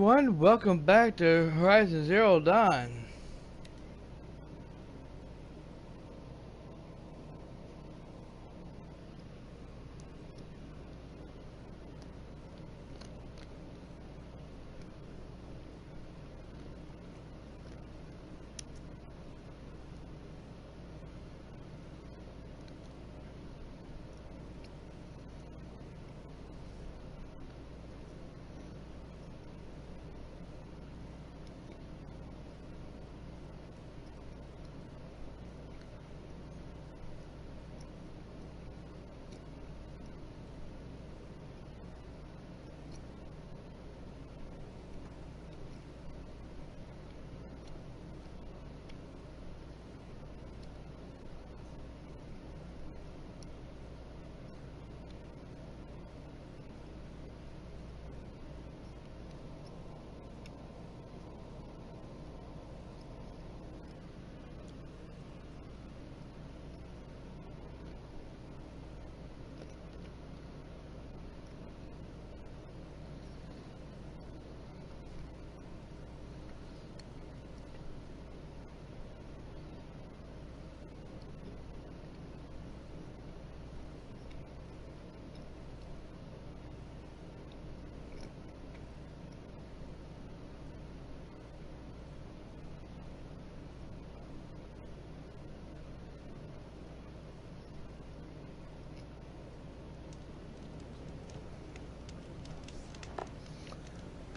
everyone, welcome back to Horizon Zero Dawn.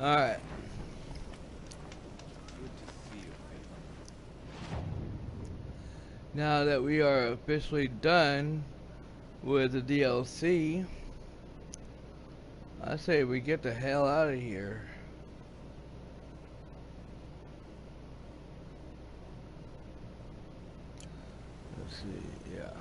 Alright. Now that we are officially done with the DLC, I say we get the hell out of here. Let's see, yeah.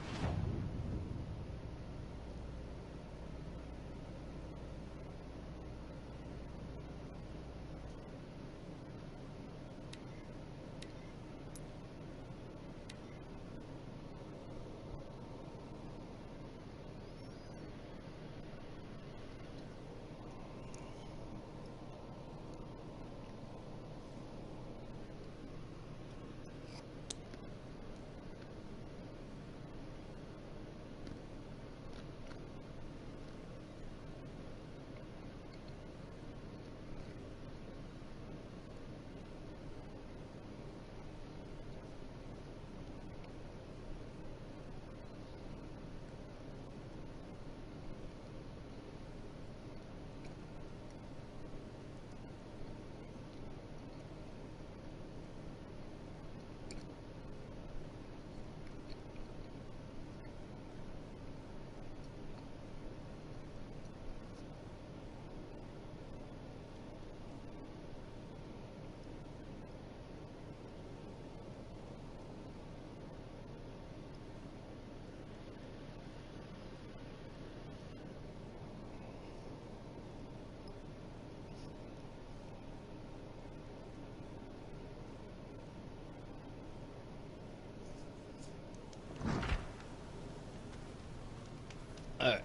Alright.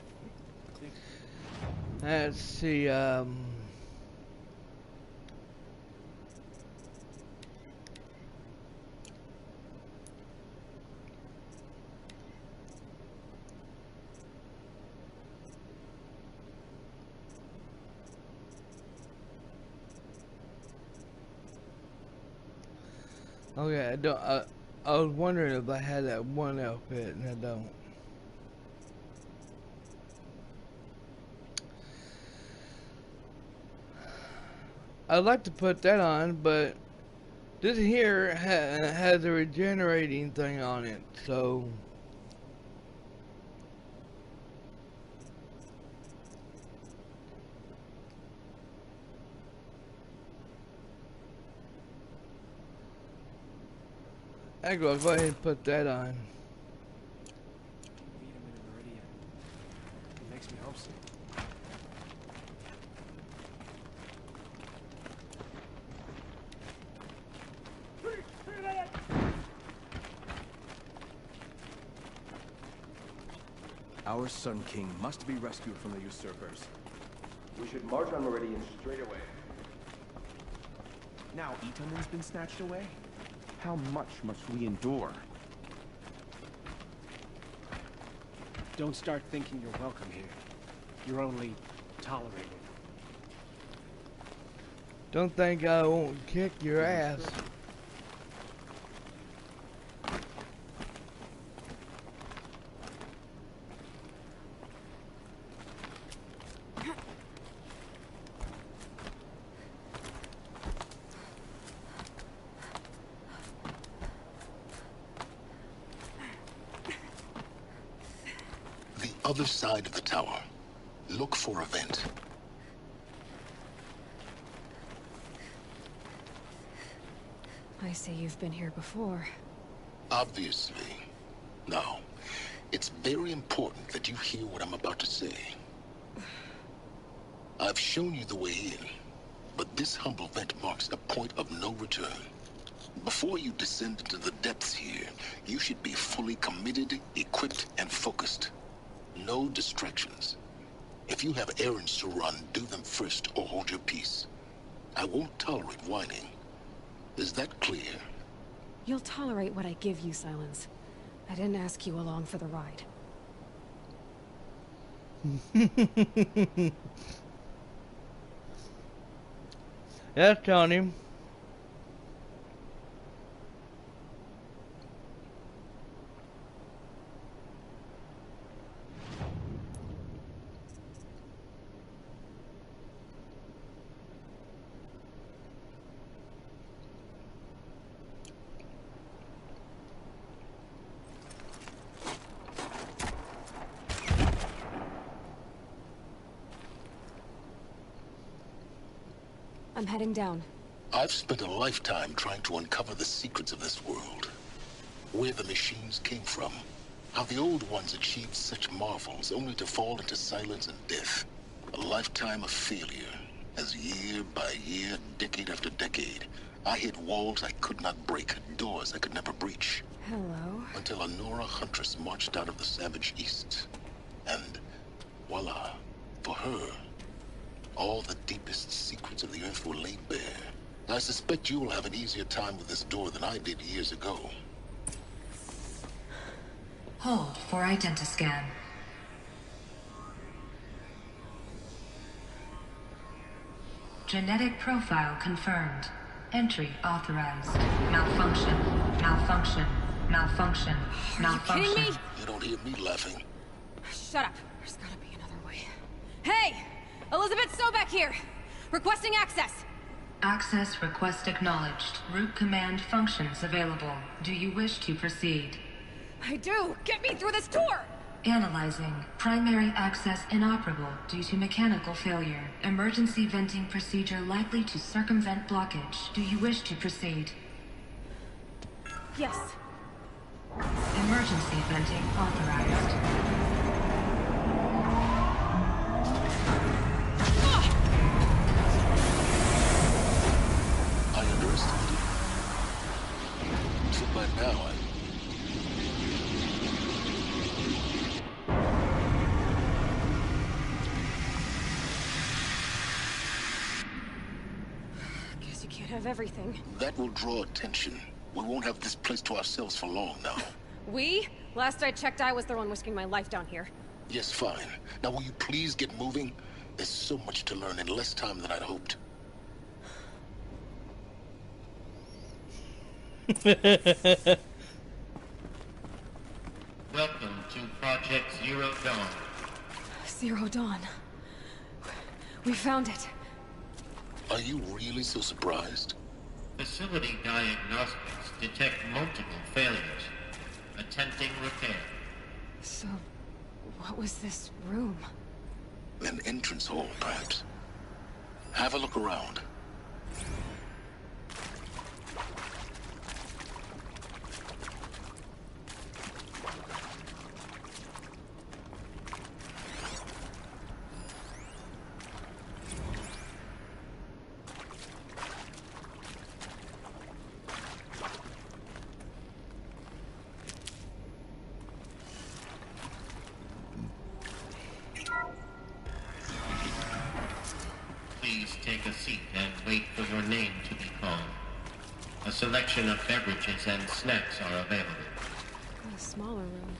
Let's see, okay, I was wondering if I had that one outfit, and I don't. I'd like to put that on, but this here has a regenerating thing on it, so I'll go ahead and put that on. Meet him in Meridian. It makes me homesick. Our Sun King must be rescued from the usurpers. We should march on Meridian straight away. Now Itomen's been snatched away? How much must we endure? Don't start thinking you're welcome here. You're only tolerated. Don't think I won't kick your ass. The other side of the tower. Look for a vent. I say you've been here before. Obviously. Now, it's very important that you hear what I'm about to say. I've shown you the way in, but this humble vent marks a point of no return. Before you descend into the depths here, you should be fully committed, equipped, and focused. No distractions. If you have errands to run, do them first or hold your peace. I won't tolerate whining. Is that clear? You'll tolerate what I give you, Silence. I didn't ask you along for the ride. That's telling him. I'm heading down. I've spent a lifetime trying to uncover the secrets of this world. Where the machines came from. How the old ones achieved such marvels only to fall into silence and death. A lifetime of failure, as year by year, decade after decade, I hit walls I could not break, doors I could never breach. Hello. Until a Nora huntress marched out of the savage east. And voila, for her, all the deepest secrets of the earth were laid bare. I suspect you will have an easier time with this door than I did years ago. Hold for identiscan. Genetic profile confirmed. Entry authorized. Malfunction. Malfunction. Malfunction. Malfunction. Are you kidding me? You don't hear me laughing. Shut up. There's gotta be another way. Hey! Elizabeth Sobek here! Requesting access! Access request acknowledged. Root command functions available. Do you wish to proceed? I do! Get me through this door! Analyzing. Primary access inoperable due to mechanical failure. Emergency venting procedure likely to circumvent blockage. Do you wish to proceed? Yes. Emergency venting authorized. I underestimated. So by now, Guess you can't have everything. that will draw attention. We won't have this place to ourselves for long now. We? Last I checked, I was the one risking my life down here. Yes, fine. Now will you please get moving? There's so much to learn in less time than I'd hoped. Welcome to Project Zero Dawn. Zero Dawn. We found it. Are you really so surprised? Facility diagnostics detect multiple failures. Attempting repair. So, what was this room? An entrance hall, perhaps. Have a look around. Please take a seat and selection of beverages and snacks are available. A smaller room.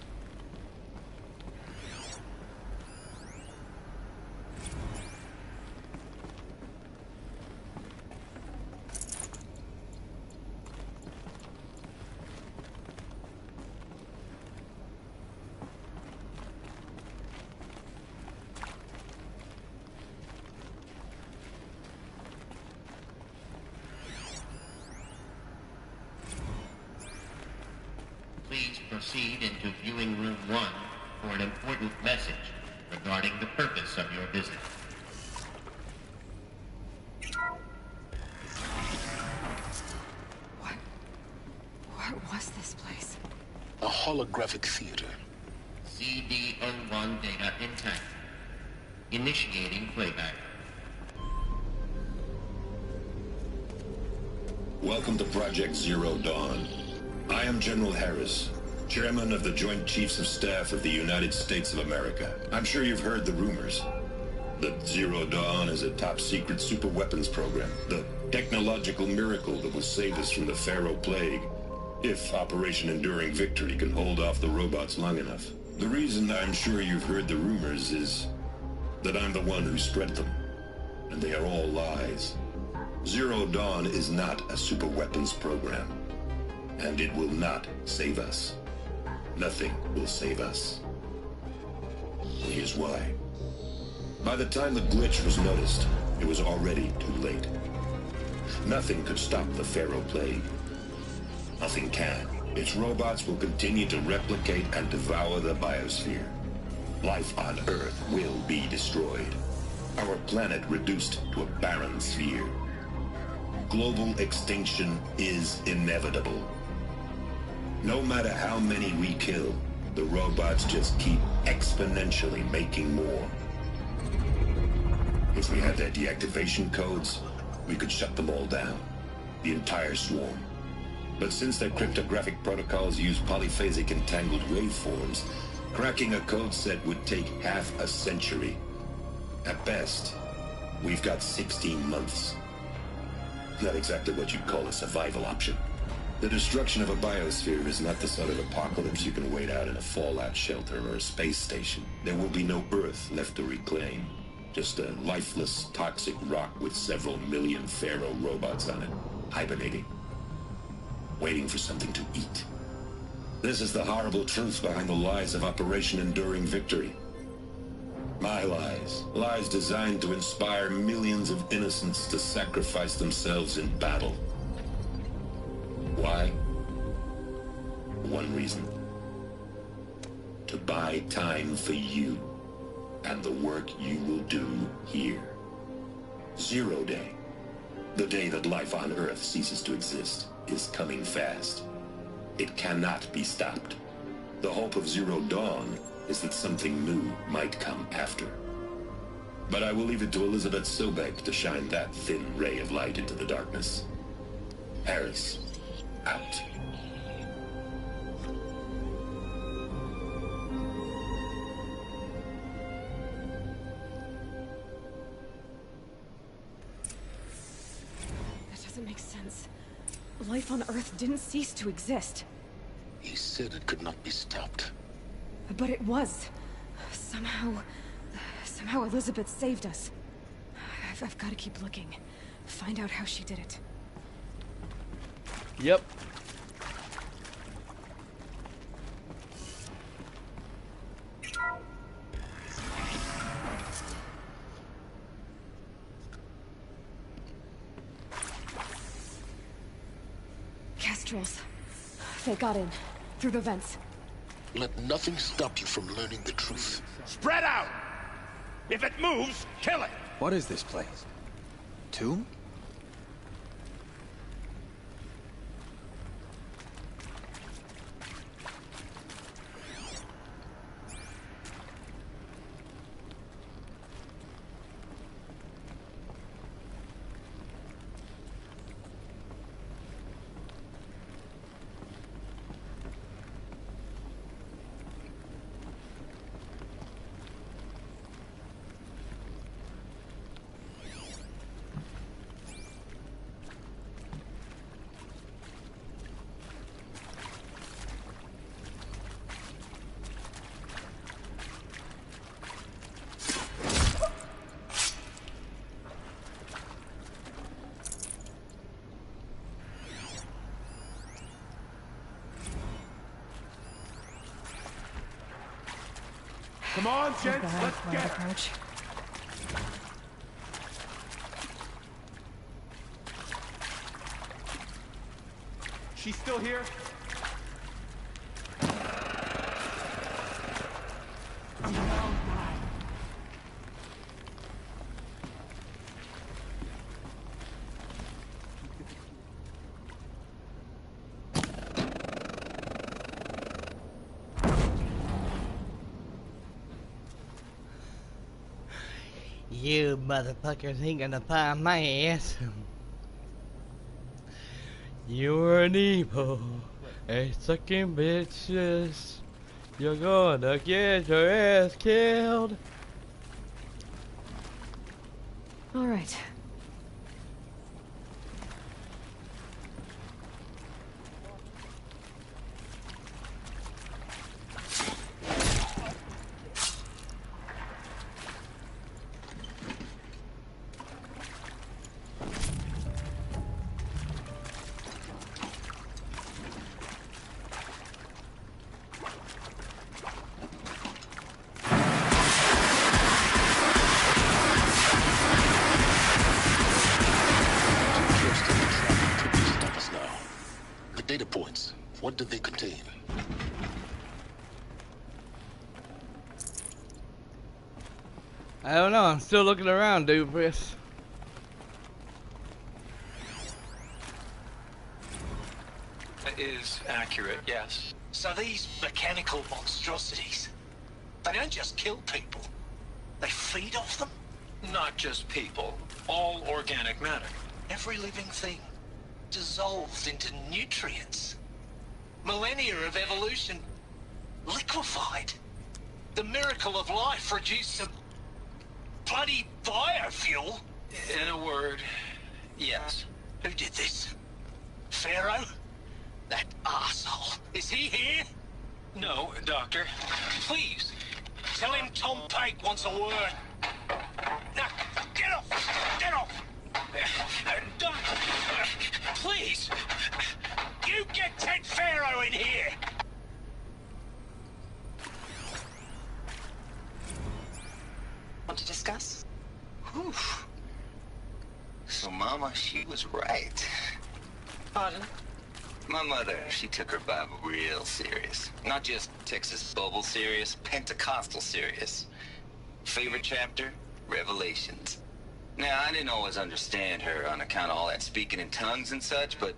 Please proceed into viewing room 1 for an important message regarding the purpose of your visit. What was this place? A holographic theater. CD01 data intact. Initiating playback. Welcome to Project Zero Dawn. I am General Harris, Chairman of the Joint Chiefs of Staff of the United States of America. I'm sure you've heard the rumors that Zero Dawn is a top-secret super-weapons program, the technological miracle that will save us from the Pharaoh Plague, if Operation Enduring Victory can hold off the robots long enough. The reason I'm sure you've heard the rumors is that I'm the one who spread them, and they are all lies. Zero Dawn is not a super-weapons program. And it will not save us. Nothing will save us. Here's why. By the time the glitch was noticed, it was already too late. Nothing could stop the Pharaoh Plague. Nothing can. Its robots will continue to replicate and devour the biosphere. Life on Earth will be destroyed. Our planet reduced to a barren sphere. Global extinction is inevitable. No matter how many we kill, the robots just keep exponentially making more. If we had their deactivation codes, we could shut them all down. The entire swarm. But since their cryptographic protocols use polyphasic entangled waveforms, cracking a code set would take half a century. At best, we've got 16 months. Not exactly what you'd call a survival option. The destruction of a biosphere is not the sort of apocalypse you can wait out in a fallout shelter or a space station. There will be no Earth left to reclaim. Just a lifeless, toxic rock with several million Pharaoh robots on it, hibernating, waiting for something to eat. This is the horrible truth behind the lies of Operation Enduring Victory. My lies. Lies designed to inspire millions of innocents to sacrifice themselves in battle. Why? One reason. To buy time for you and the work you will do here. Zero Day, the day that life on Earth ceases to exist, is coming fast. It cannot be stopped. The hope of Zero Dawn is that something new might come after. But I will leave it to Elizabeth Sobek to shine that thin ray of light into the darkness. Harris, out. That doesn't make sense. Life on Earth didn't cease to exist. He said it could not be stopped. But it was. Somehow Elizabeth saved us. I've got to keep looking. Find out how she did it. Yep. Kestrels. They got in. Through the vents. Let nothing stop you from learning the truth. Spread out! If it moves, kill it! What is this place? Tomb? Come on, gents, Bad let's flight get her. approach. She's still here? You motherfuckers ain't gonna find my ass. You're an evil, a sucking bitches. You're gonna get your ass killed. All right. Data points. What do they contain? I don't know. I'm still looking around, dude. Chris. That is accurate, yes. So these mechanical monstrosities, they don't just kill people. They feed off them? Not just people. All organic matter. Every living thing dissolved into nutrients. Millennia of evolution liquefied. The miracle of life reduced to bloody biofuel. In a word, yes. Who did this? Pharaoh? That arsehole. Is he here? No, Doctor. Please, tell him Tom Pike wants a word. Now, get off! Get off! Doc, please, you get Ted Pharaoh in here! Want to discuss? Whew. So Mama, she was right. Pardon? My mother, she took her Bible real serious. Not just Texas Bible serious, Pentecostal serious. Favorite chapter? Revelations. Now, I didn't always understand her on account of all that speaking in tongues and such, but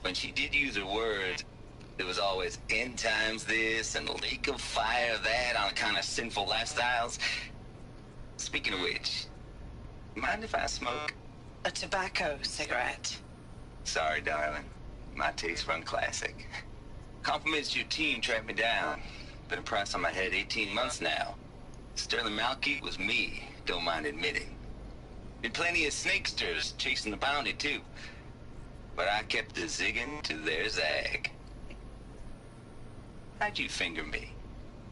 when she did use her words, there was always end times this and lake of fire that on account of sinful lifestyles. Speaking of which, mind if I smoke? A tobacco cigarette. Sorry, darling. My taste run classic. Compliments to your team tracked me down. Been a price on my head 18 months now. Sterling Malky was me, don't mind admitting. Been plenty of snakesters chasing the bounty, too. But I kept the zigging to their zag. How'd you finger me?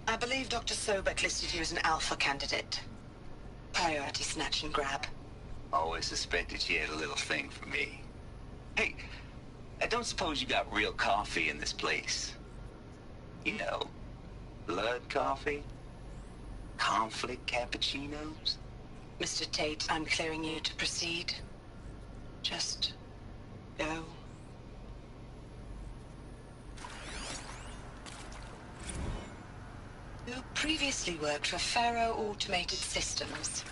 I believe Dr. Sobek listed you as an alpha candidate. Priority snatch and grab. Always suspected she had a little thing for me. Hey, I don't suppose you got real coffee in this place. You know, blood coffee? Conflict cappuccinos? Mr. Tate, I'm clearing you to proceed. Just go. You previously worked for Pharaoh Automated Systems.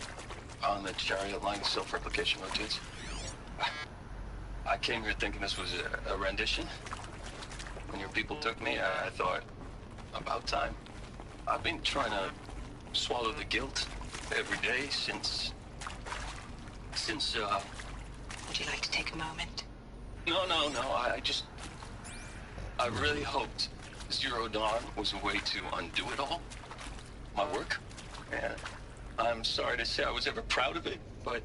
On the chariot line self-replication routines. I came here thinking this was a rendition. When your people took me, I thought, about time. I've been trying to swallow the guilt every day since... Would you like to take a moment? No, I really hoped Zero Dawn was a way to undo it all. My work. And I'm sorry to say I was ever proud of it, but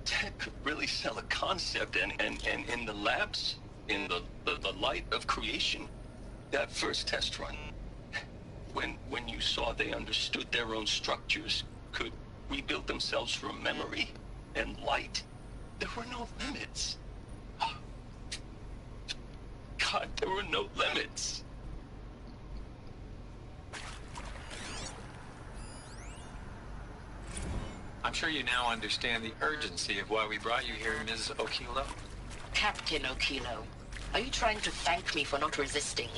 Ted could really sell a concept, and in the labs, in the light of creation, that first test run, when you saw they understood their own structures, could rebuild themselves from memory and light, there were no limits. God, there were no limits. sure you now understand the urgency of why we brought you here, Ms. Okilo. Captain Okilo, are you trying to thank me for not resisting?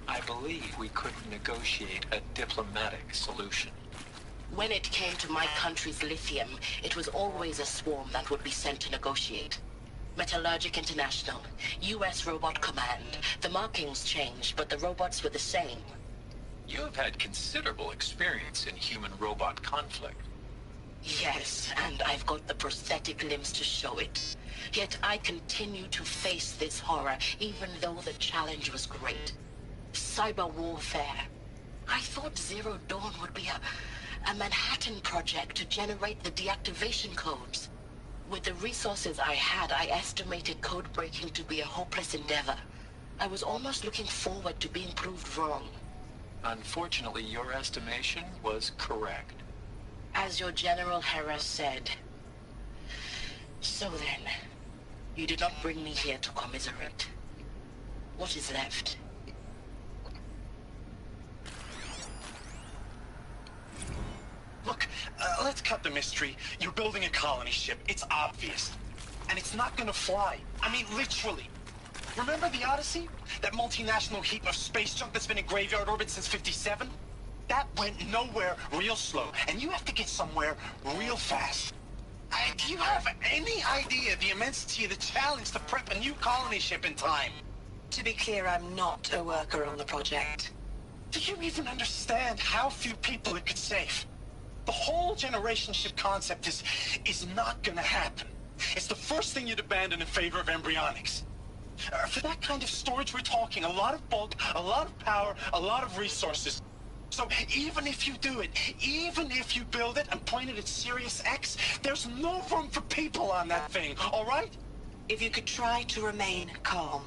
I believe we couldn't negotiate a diplomatic solution. When it came to my country's lithium, it was always a swarm that would be sent to negotiate. Metallurgic International, U.S. Robot Command. The markings changed, but the robots were the same. You have had considerable experience in human-robot conflict. Yes, and I've got the prosthetic limbs to show it. Yet I continue to face this horror, even though the challenge was great. Cyber warfare. I thought Zero Dawn would be a Manhattan project to generate the deactivation codes. With the resources I had, I estimated code breaking to be a hopeless endeavor. I was almost looking forward to being proved wrong. Unfortunately, your estimation was correct. As your General Hera said. So then, you did not bring me here to commiserate. What is left? Look, let's cut the mystery. You're building a colony ship. It's obvious. And it's not gonna fly. I mean, literally. Remember the Odyssey? That multinational heap of space junk that's been in graveyard orbit since '57? That went nowhere real slow. And you have to get somewhere real fast. Do you have any idea the immensity of the challenge to prep a new colony ship in time? To be clear, I'm not a worker on the project. Do you even understand how few people it could save? The whole generation ship concept is not gonna happen. It's the first thing you'd abandon in favor of embryonics. For that kind of storage, we're talking a lot of bulk, a lot of power, a lot of resources. So even if you do it, even if you build it and point it at Sirius X, there's no room for people on that thing, all right? If you could try to remain calm.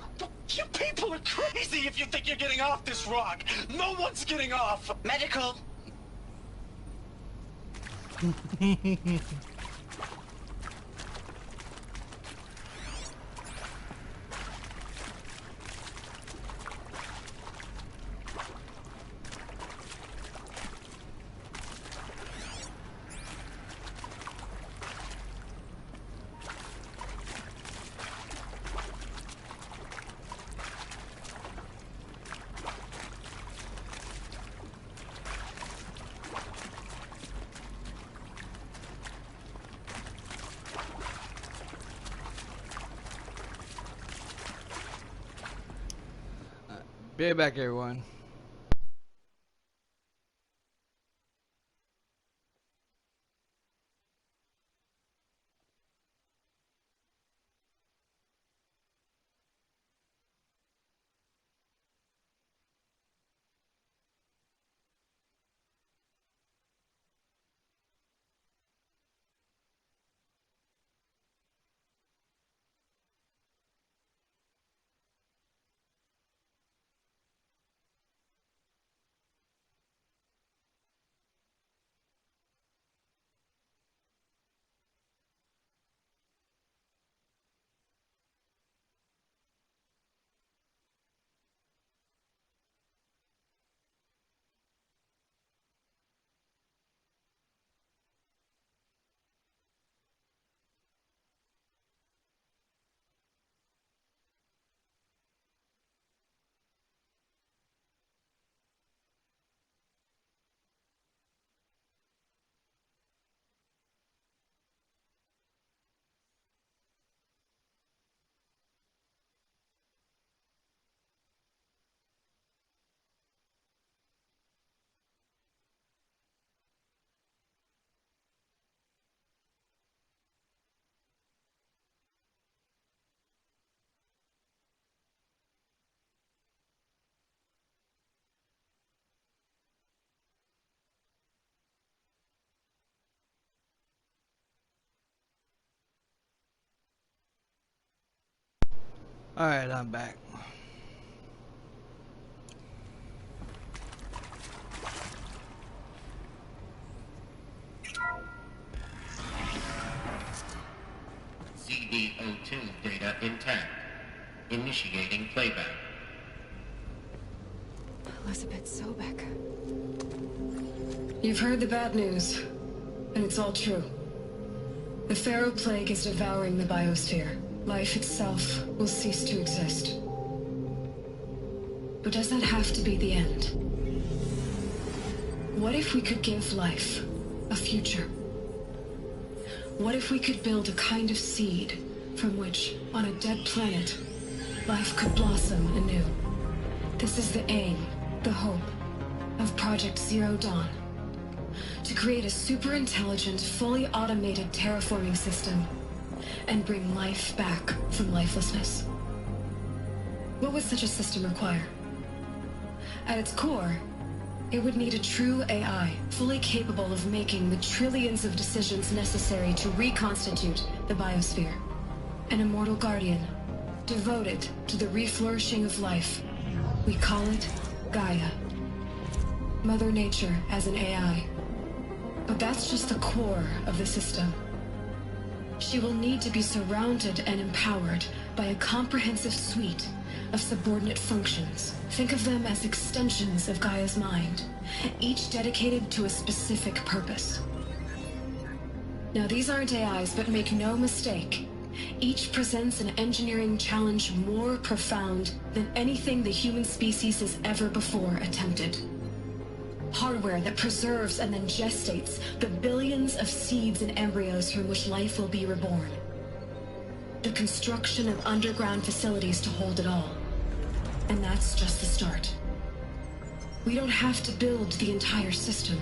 You people are crazy if you think you're getting off this rock. No one's getting off. Medical. Be right back, everyone. Alright, I'm back. CD02 data intact. Initiating playback. Elizabeth Sobek. You've heard the bad news, and it's all true. The Pharaoh Plague is devouring the biosphere. Life itself will cease to exist. But does that have to be the end? What if we could give life a future? What if we could build a kind of seed from which, on a dead planet, life could blossom anew? This is the aim, the hope, of Project Zero Dawn. To create a super-intelligent, fully automated terraforming system and bring life back from lifelessness. What would such a system require? At its core, it would need a true AI, fully capable of making the trillions of decisions necessary to reconstitute the biosphere. An immortal guardian, devoted to the reflourishing of life. We call it Gaia. Mother Nature as an AI. But that's just the core of the system. She will need to be surrounded and empowered by a comprehensive suite of subordinate functions. Think of them as extensions of Gaia's mind, each dedicated to a specific purpose. Now, these aren't AIs, but make no mistake, each presents an engineering challenge more profound than anything the human species has ever before attempted. Hardware that preserves and then gestates the billions of seeds and embryos from which life will be reborn. The construction of underground facilities to hold it all. And that's just the start. We don't have to build the entire system.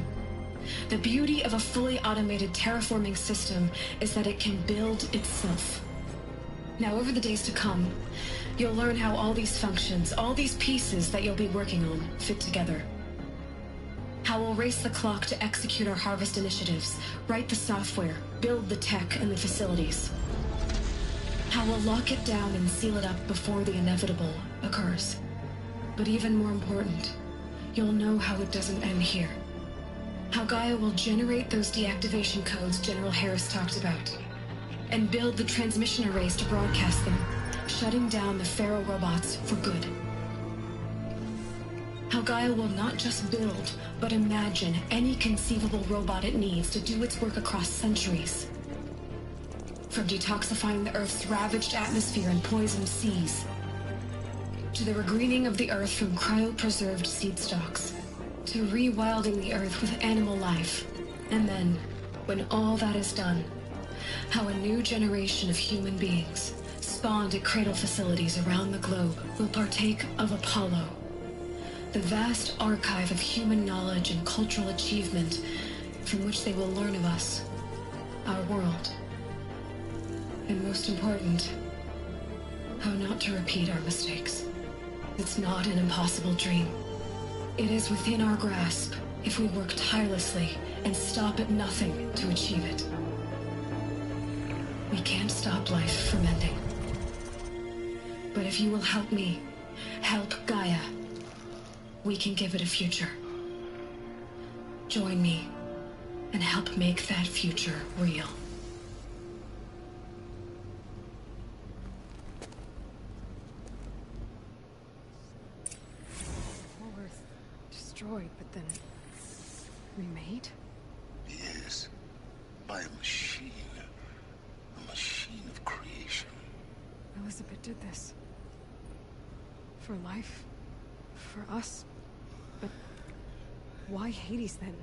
The beauty of a fully automated terraforming system is that it can build itself. Now, over the days to come, you'll learn how all these functions, all these pieces that you'll be working on, fit together. How we'll race the clock to execute our harvest initiatives, write the software, build the tech and the facilities. How we'll lock it down and seal it up before the inevitable occurs. But even more important, you'll know how it doesn't end here. How Gaia will generate those deactivation codes General Harris talked about, and build the transmission arrays to broadcast them, shutting down the Pharaoh robots for good. How Gaia will not just build, but imagine any conceivable robot it needs to do its work across centuries. From detoxifying the Earth's ravaged atmosphere and poisoned seas, to the regreening of the Earth from cryopreserved seed stalks, to rewilding the Earth with animal life. And then, when all that is done, how a new generation of human beings, spawned at cradle facilities around the globe, will partake of Apollo, the vast archive of human knowledge and cultural achievement from which they will learn of us, our world. And most important, how not to repeat our mistakes. It's not an impossible dream. It is within our grasp if we work tirelessly and stop at nothing to achieve it. We can't stop life from ending. But if you will help me, help Gaia, we can give it a future. Join me and help make that future real. Earth destroyed, but then remade? Yes, by a machine of creation. Elizabeth did this. For life. For us. But why Hades then?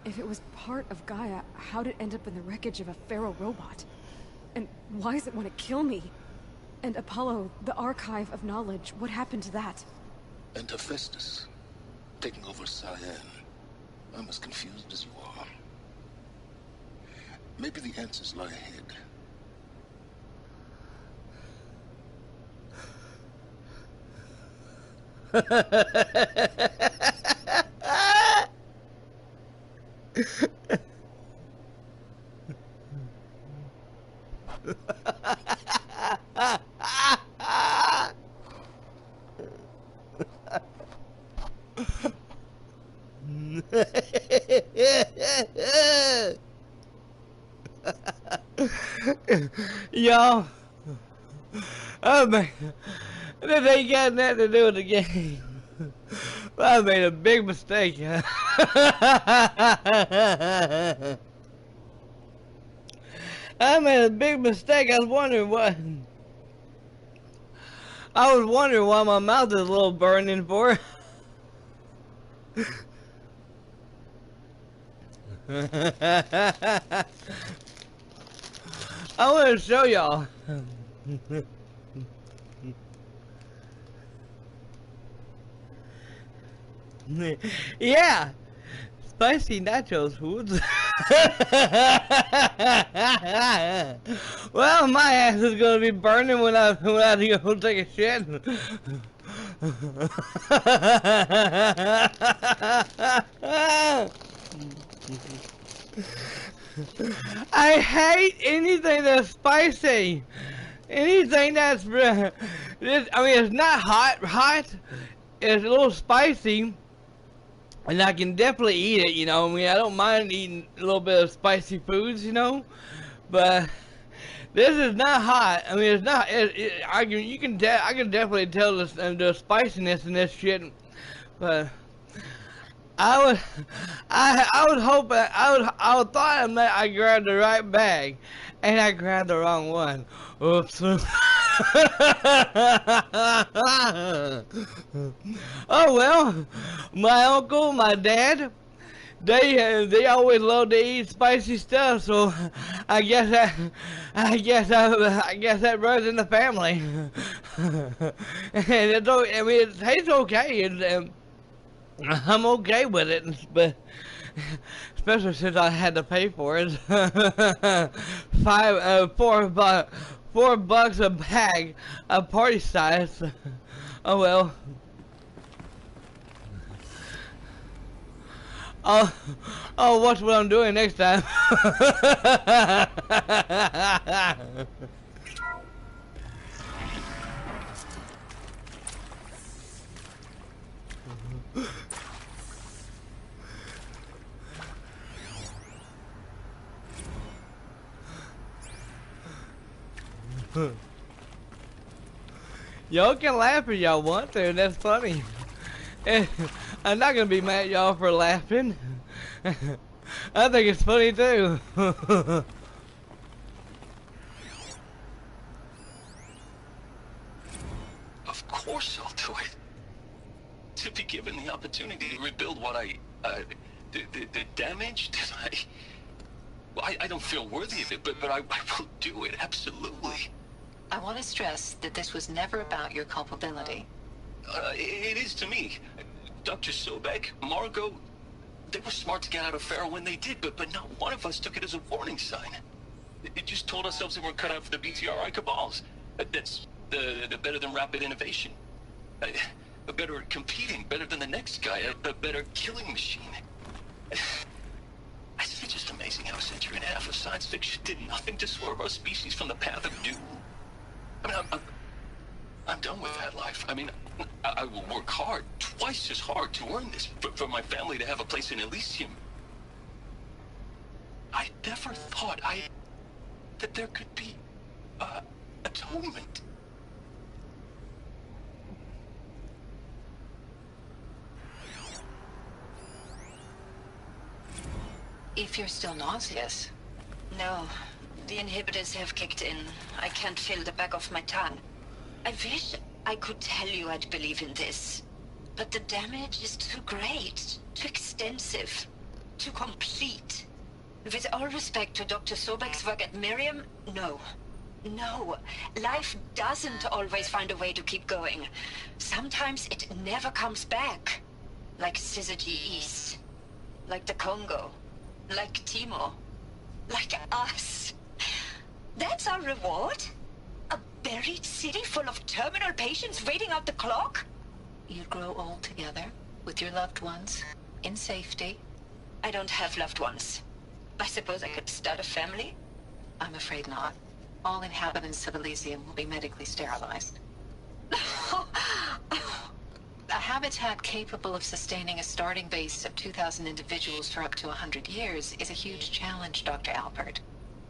If it was part of Gaia, how'd it end up in the wreckage of a Pharaoh robot? And why does it want to kill me? And Apollo, the archive of knowledge, what happened to that? And Hephaestus, taking over Cyan. I'm as confused as you are. Maybe the answers lie ahead. Y'all, I mean, this ain't got nothing to do with the game. I made a big mistake. I made a big mistake. I was wondering what. I was wondering why my mouth is a little burning for. I want to show y'all. Yeah, spicy nachos foods. Well, my ass is gonna be burning when I go take a shit. I hate anything that's spicy. Anything that's, I mean, it's not hot. It's a little spicy, and I can definitely eat it. You know, I mean, I don't mind eating a little bit of spicy foods. You know, but this is not hot. I mean, it's not. I can definitely tell the spiciness in this shit, but. I would hope I would thought I grabbed the right bag, and I grabbed the wrong one. Oops. Oh well, my uncle, my dad, they always love to eat spicy stuff, so I guess that runs in the family. And it's, I mean, it tastes okay. I'm okay with it, but especially since I had to pay for it. $4 a bag, a party size. Oh well. I'll watch what I'm doing next time. Y'all can laugh if y'all want to, that's funny. I'm not gonna be mad at y'all for laughing. I think it's funny too. Of course I'll do it. To be given the opportunity to rebuild what the damage that I don't feel worthy of it, but I will do it, absolutely. I want to stress that this was never about your culpability. It is to me. Dr. Sobek, Margot, they were smart to get out of Pharaoh when they did, but not one of us took it as a warning sign. It just told ourselves that we're cut out for the BTRI cabals. That's the better than rapid innovation. A better at competing, better than the next guy, a better killing machine. It's just amazing how a century and a half of science fiction did nothing to swerve our species from the path of doom. I mean, I'm done with that life. I mean, I will work hard, twice as hard to earn this, for my family to have a place in Elysium. I never thought that there could be, atonement. If you're still nauseous. No, the inhibitors have kicked in. I can't feel the back of my tongue. I wish I could tell you I'd believe in this, but the damage is too great, too extensive, too complete. With all respect to Dr. Sobek's work at Miriam, no. No, life doesn't always find a way to keep going. Sometimes it never comes back. Like Syzygy East. Like the Congo. Like Timor. Like us. That's our reward? A buried city full of terminal patients waiting out the clock? You'd grow old together, with your loved ones, in safety. I don't have loved ones. I suppose I could start a family? I'm afraid not. All inhabitants of Elysium will be medically sterilized. A habitat capable of sustaining a starting base of 2,000 individuals for up to 100 years is a huge challenge, Dr. Alpert.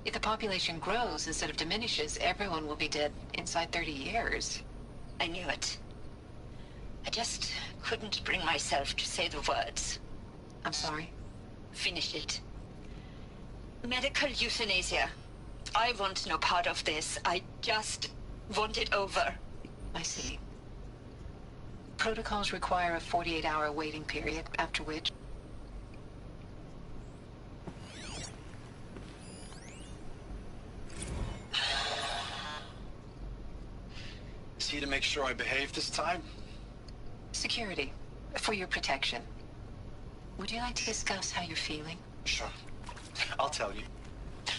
If the population grows instead of diminishes, everyone will be dead inside 30 years. I knew it. I just couldn't bring myself to say the words. I'm sorry? Finish it. Medical euthanasia. I want no part of this. I just want it over. I see. Protocols require a 48-hour waiting period, after which... Is he to make sure I behave this time? Security, for your protection. Would you like to discuss how you're feeling? Sure. I'll tell you.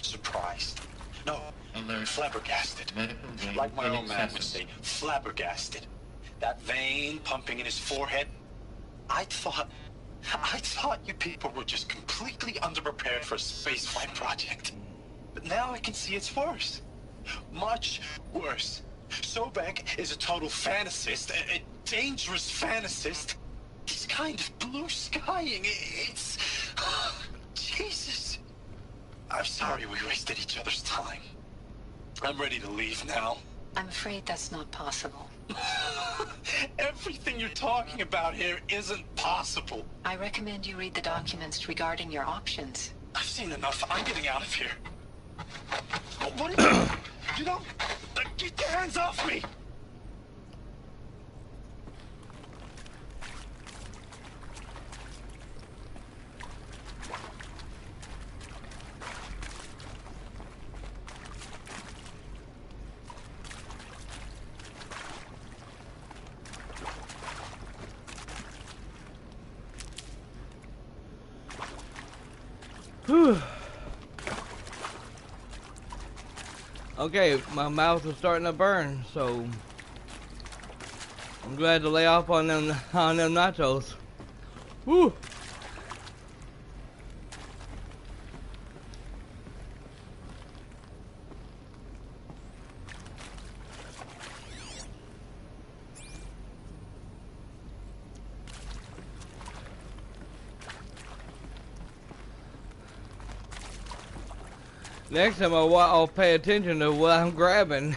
Surprised. No, flabbergasted. Like my old man would say, flabbergasted. That vein pumping in his forehead. I thought you people were just completely underprepared for a spaceflight project. But now I can see it's worse. Much worse. Sobek is a total fantasist, a dangerous fantasist. He's kind of blue skying. It's... Jesus. I'm sorry we wasted each other's time. I'm ready to leave now. I'm afraid that's not possible. Everything you're talking about here isn't possible. I recommend you read the documents regarding your options. I've seen enough. I'm getting out of here. What are you... You don't... Get your hands off me! Whew. Okay, my mouth is starting to burn, so I'm glad to lay off on them nachos. Whew. Next time I'll pay attention to what I'm grabbing.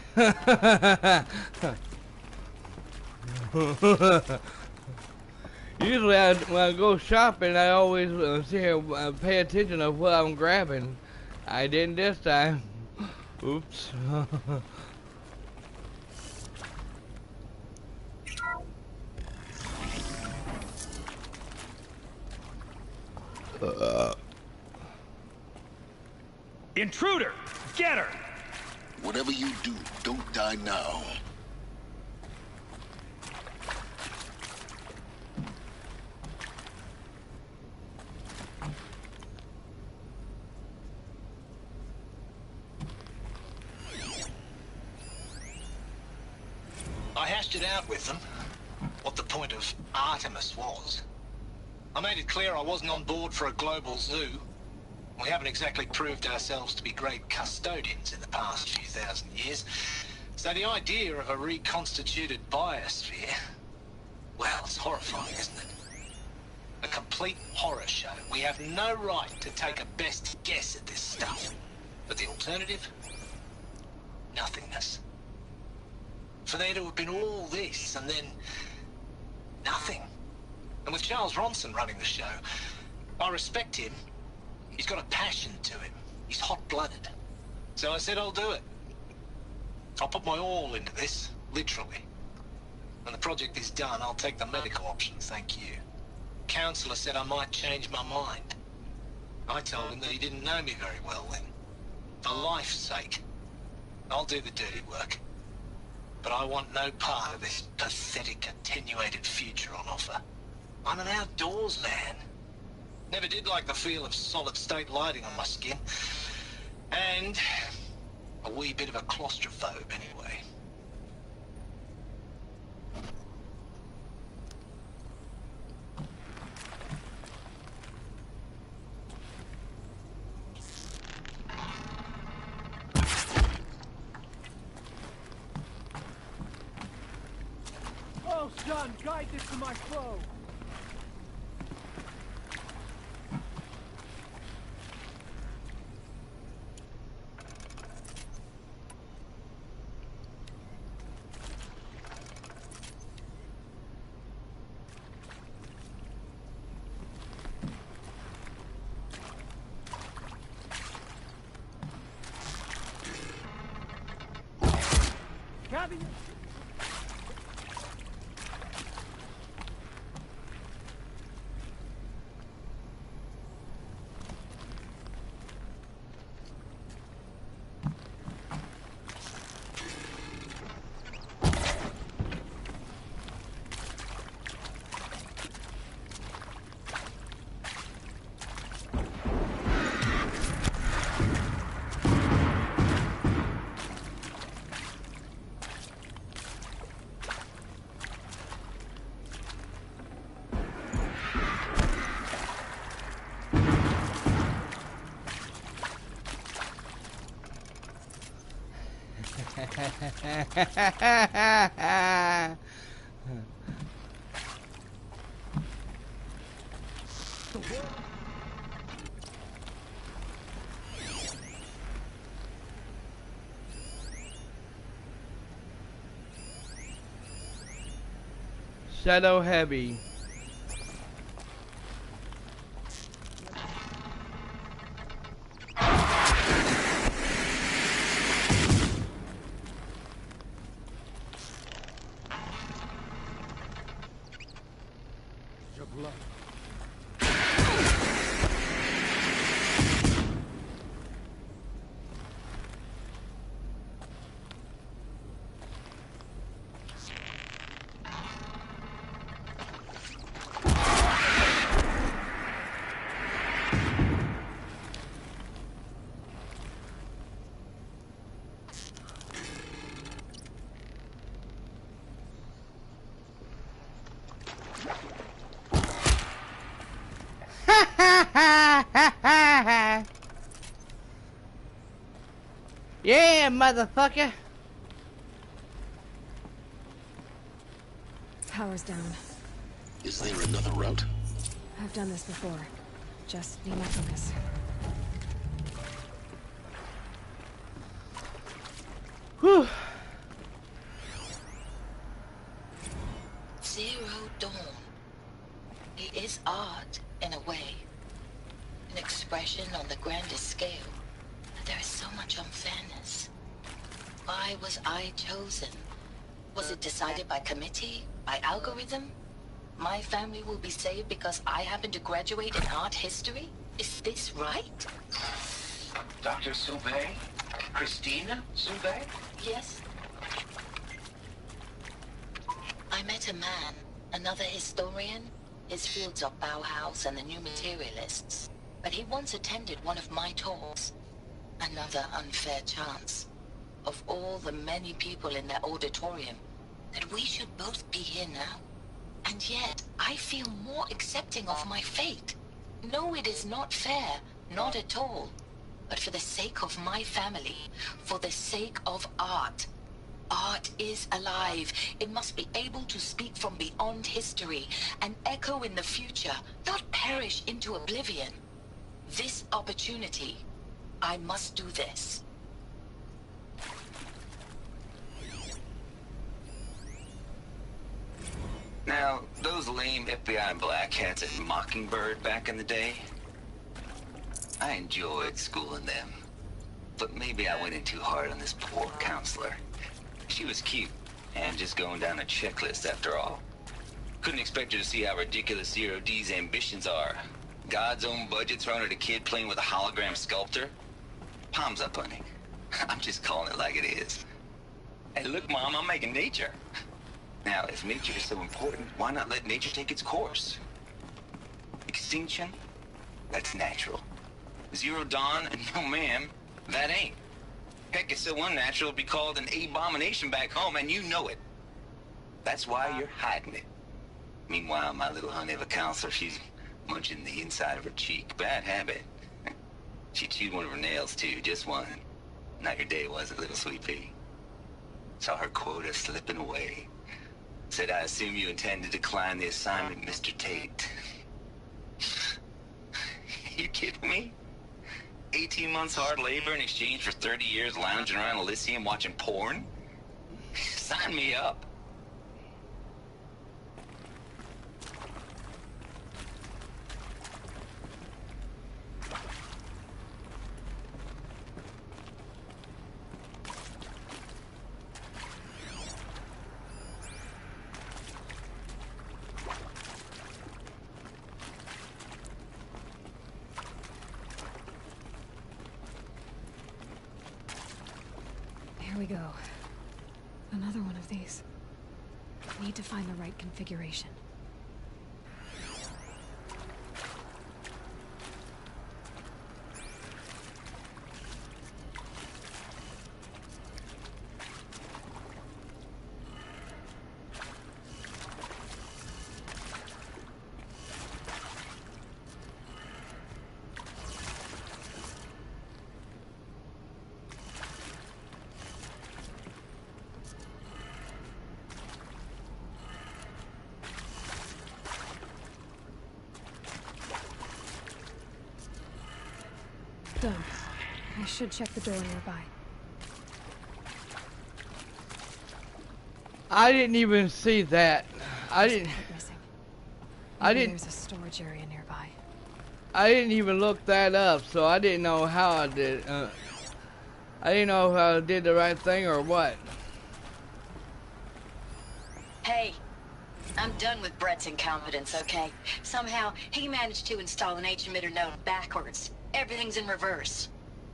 Usually when I go shopping, I always sit here pay attention to what I'm grabbing. I didn't this time. Oops. Intruder! Get her! Whatever you do, don't die now. I hashed it out with them, what the point of Artemis was. I made it clear I wasn't on board for a global zoo. We haven't exactly proved ourselves to be great custodians in the past few thousand years. So the idea of a reconstituted biosphere, well, it's horrifying, isn't it? A complete horror show. We have no right to take a best guess at this stuff. But the alternative? Nothingness. For there to have been all this and then nothing. And with Charles Ronson running the show, I respect him. He's got a passion to him. He's hot-blooded. So I said I'll do it. I'll put my all into this, literally. When the project is done, I'll take the medical option, thank you. Counselor said I might change my mind. I told him that he didn't know me very well then. For life's sake, I'll do the dirty work. But I want no part of this pathetic, attenuated future on offer. I'm an outdoors man. Never did like the feel of solid-state lighting on my skin. And a wee bit of a claustrophobe, anyway. Oh, son, guide this to my flow. Shadow heavy. Your blood. Yeah, motherfucker. Power's down. Is there another route? I've done this before. Just need my focus. Whew. Zero Dawn. It is art, in a way. An expression on the grandest scale. But there is so much unfairness. Why was I chosen? Was it decided by committee? By algorithm? My family will be saved because I happen to graduate in art history? Is this right? Dr. Soubet? Christina Soubet? Yes. I met a man, another historian. His fields are Bauhaus and the New Materialists. But he once attended one of my talks. Another unfair chance. Of all the many people in that auditorium, that we should both be here now. And yet, I feel more accepting of my fate. No, it is not fair. Not at all. But for the sake of my family, for the sake of art. Art is alive. It must be able to speak from beyond history and echo in the future, not perish into oblivion. This opportunity, I must do this. Now, those lame FBI black hats at Mockingbird back in the day, I enjoyed schooling them. But maybe I went in too hard on this poor counselor. She was cute, and just going down a checklist after all. Couldn't expect her to see how ridiculous Zero D's ambitions are. God's own budget thrown at a kid playing with a hologram sculptor? Palms up, honey. I'm just calling it like it is. Hey, look, Mom, I'm making nature. Now, if nature is so important, why not let nature take its course? Extinction? That's natural. Zero Dawn? No, ma'am, that ain't. Heck, it's so unnatural it'd be called an abomination back home, and you know it. That's why you're hiding it. Meanwhile, my little honey of a counselor, she's munching the inside of her cheek. Bad habit. She chewed one of her nails, too, just one. Not your day, was it, little sweet pea? Saw her quota slipping away. Said, I assume you intend to decline the assignment, Mr. Tate. You kidding me? 18 months hard labor in exchange for 30 years lounging around Elysium watching porn? Sign me up. Here we go. Another one of these. Need to find the right configuration. done. I should check the door nearby. I didn't even see that. I didn't. There's a storage area nearby. I didn't even look that up, so I didn't know how I did. I didn't know if I did the right thing or what. Hey, I'm done with Brett's incompetence, okay? Somehow, he managed to install an H-emitter node backwards. Everything's in reverse.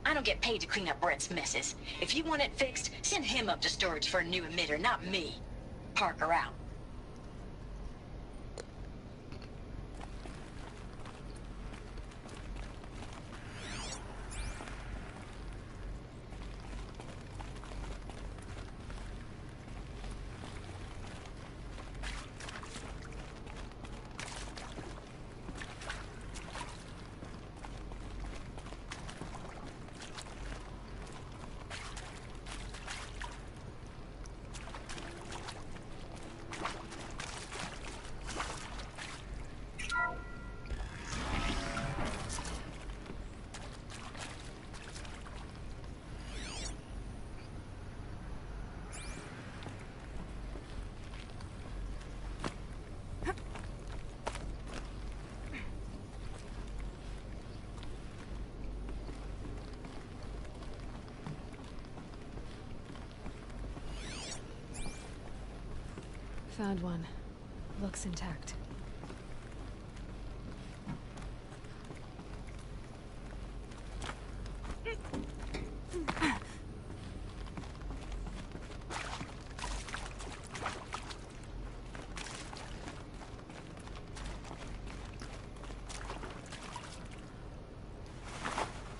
I don't get paid to clean up Brett's messes. If you want it fixed, send him up to storage for a new emitter, not me. Parker out. Found one. Looks intact.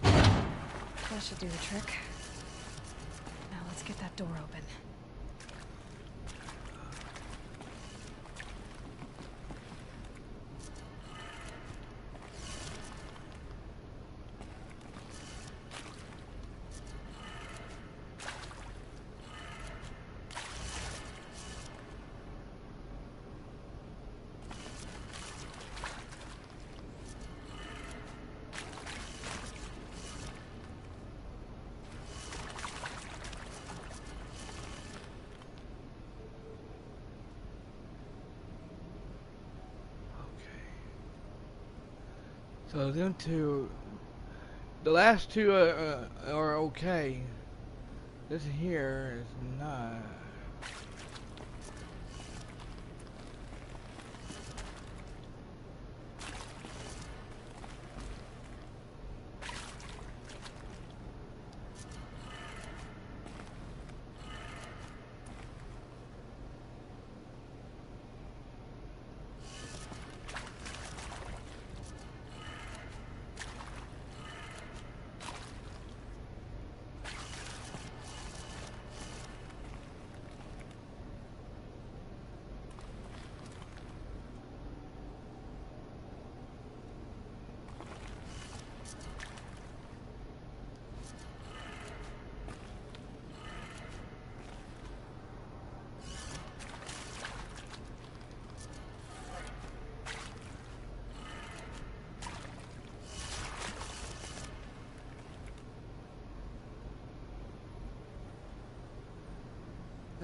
That should do the trick. Now let's get that door open. So them two, the last two are okay. This here is not.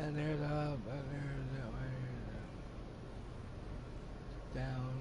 And there's up, and there's that way, down.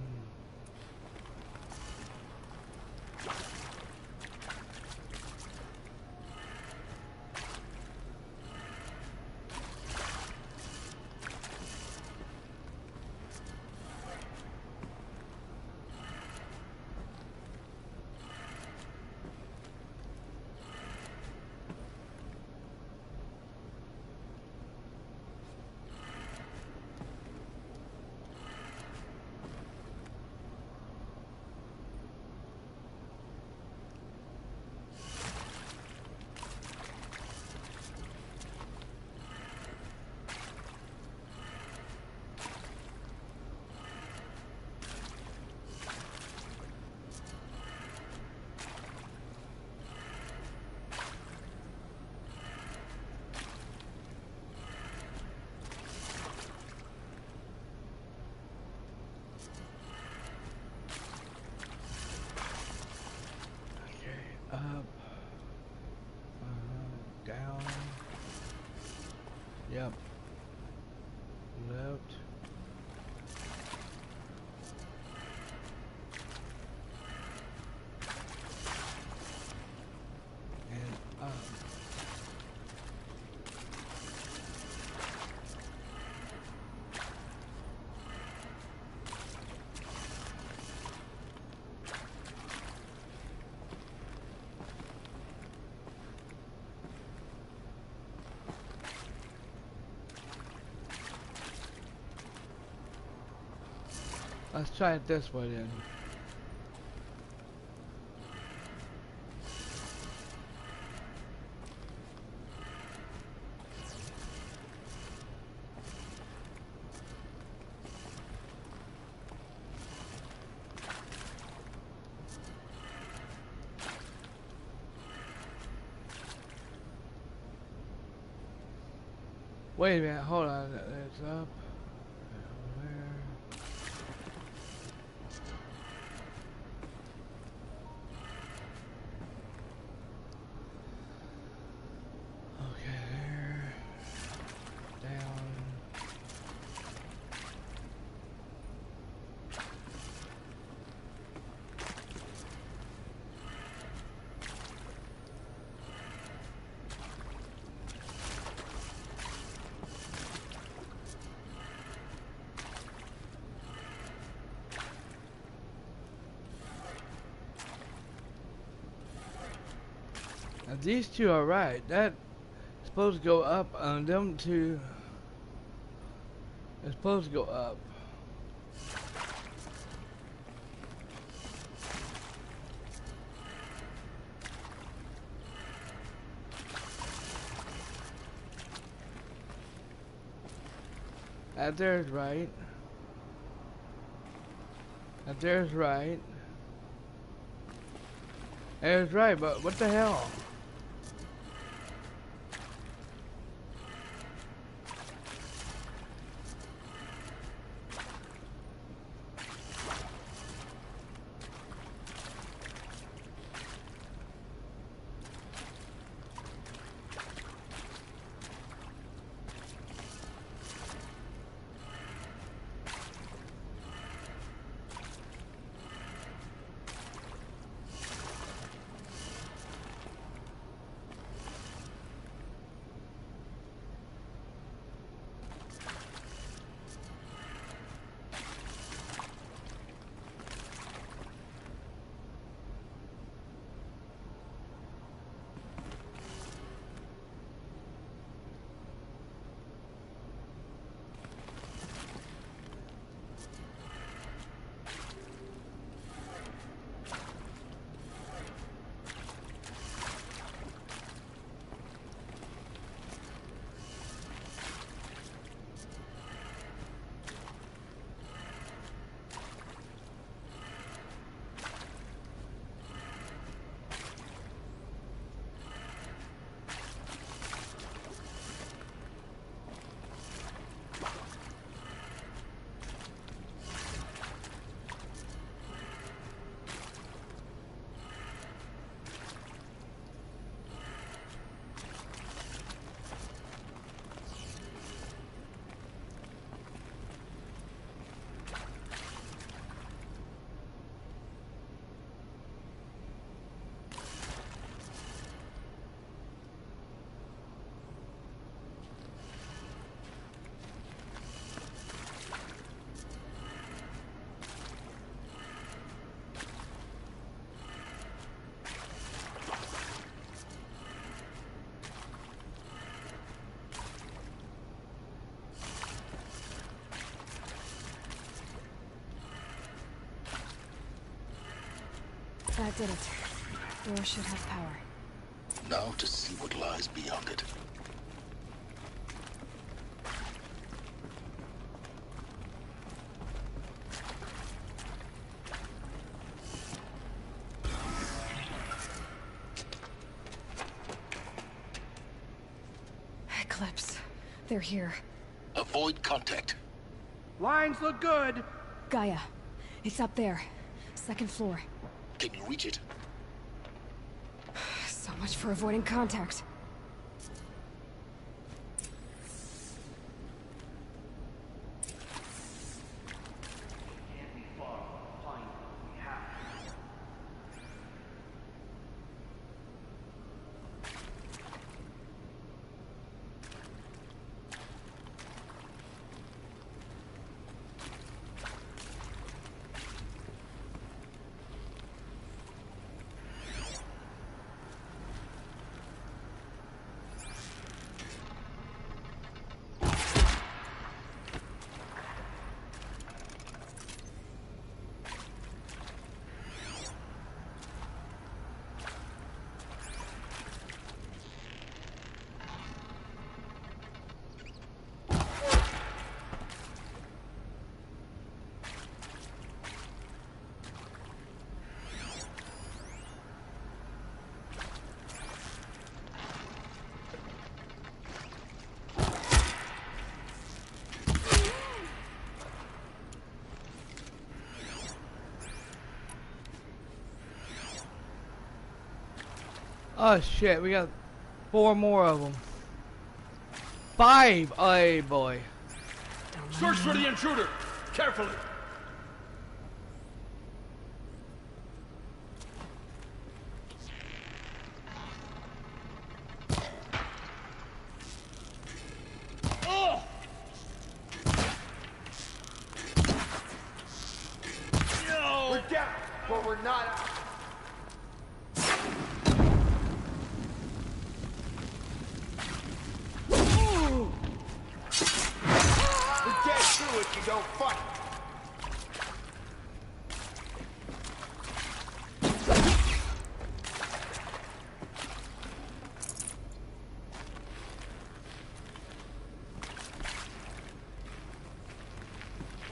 out. And up. Let's try it this way then. Wait a minute, hold on, it's up. Now these two are right. That's supposed to go up on them two. It's supposed to go up. That there's right. That there's right. There's right, but what the hell? That did it. Door should have power. Now to see what lies beyond it. Eclipse. They're here. Avoid contact. Lines look good. Gaia. It's up there. Second floor. Can you reach it? So much for avoiding contact. Oh shit, we got 4 more of them. 5! Oh boy. Search for the intruder! Carefully! Oh! No! We're down, but we're not out. We get through if you don't fight.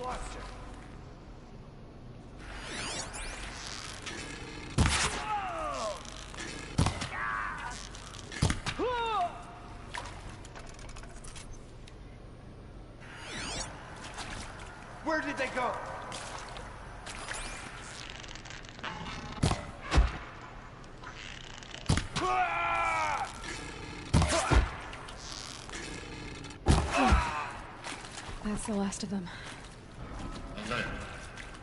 Lost you. Where did they go? That's the last of them. Alert.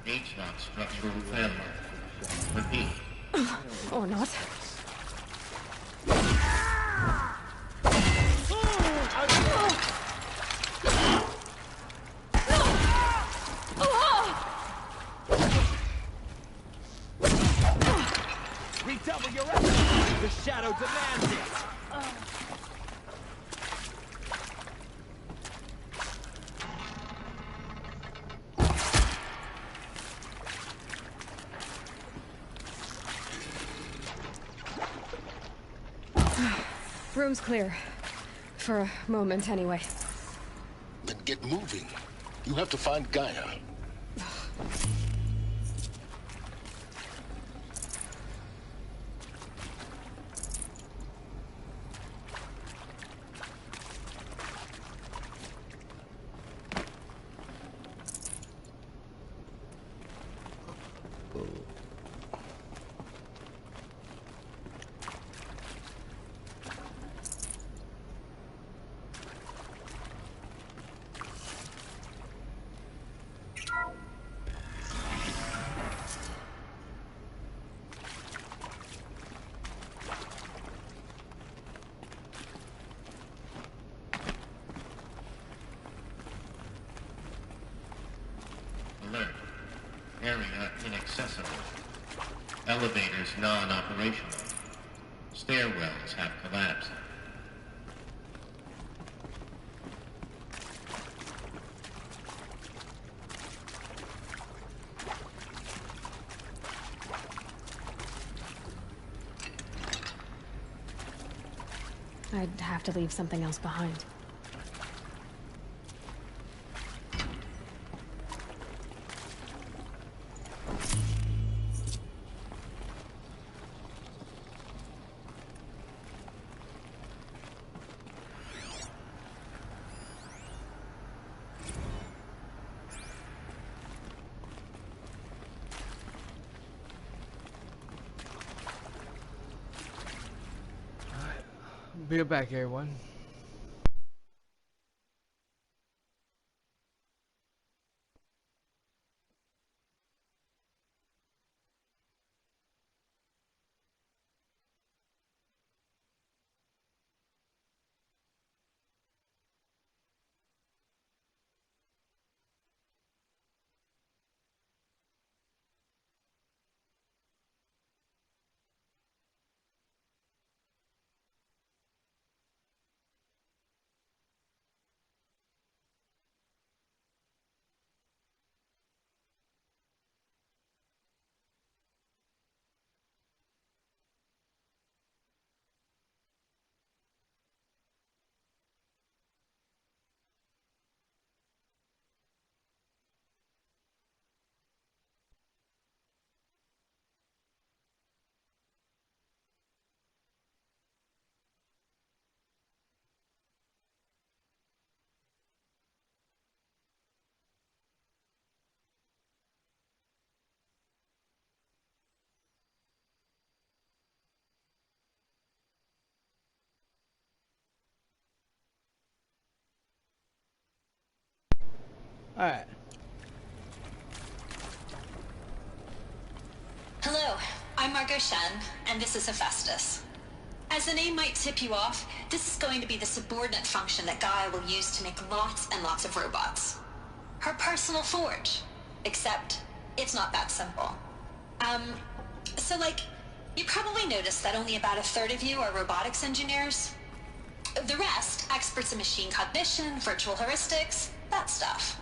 H-Knock structural failure. Repeat. Or not. Redouble your efforts. The shadow demands it. Room's clear. For a moment, anyway. Then get moving. You have to find Gaia. Alert. Area inaccessible. Elevators non-operational. Stairwells have collapsed. I'd have to leave something else behind. Be right back, everyone. Alright. Hello, I'm Margot Shen, and this is Hephaestus. As the name might tip you off, this is going to be the subordinate function that Gaia will use to make lots and lots of robots. Her personal forge. Except, it's not that simple. So like, you probably noticed that only about a third of you are robotics engineers. The rest, experts in machine cognition, virtual heuristics, that stuff.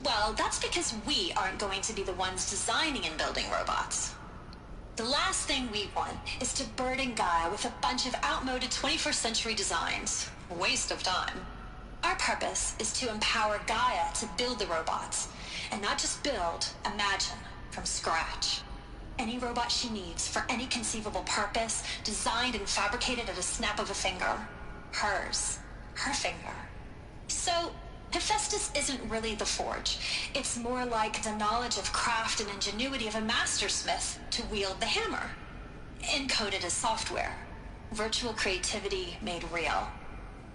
Well, that's because we aren't going to be the ones designing and building robots. The last thing we want is to burden Gaia with a bunch of outmoded 21st century designs. Waste of time. Our purpose is to empower Gaia to build the robots, and not just build, imagine, from scratch. Any robot she needs for any conceivable purpose, designed and fabricated at a snap of a finger. Hers. Her finger. So, Hephaestus isn't really the forge. It's more like the knowledge of craft and ingenuity of a mastersmith to wield the hammer. Encoded as software. Virtual creativity made real.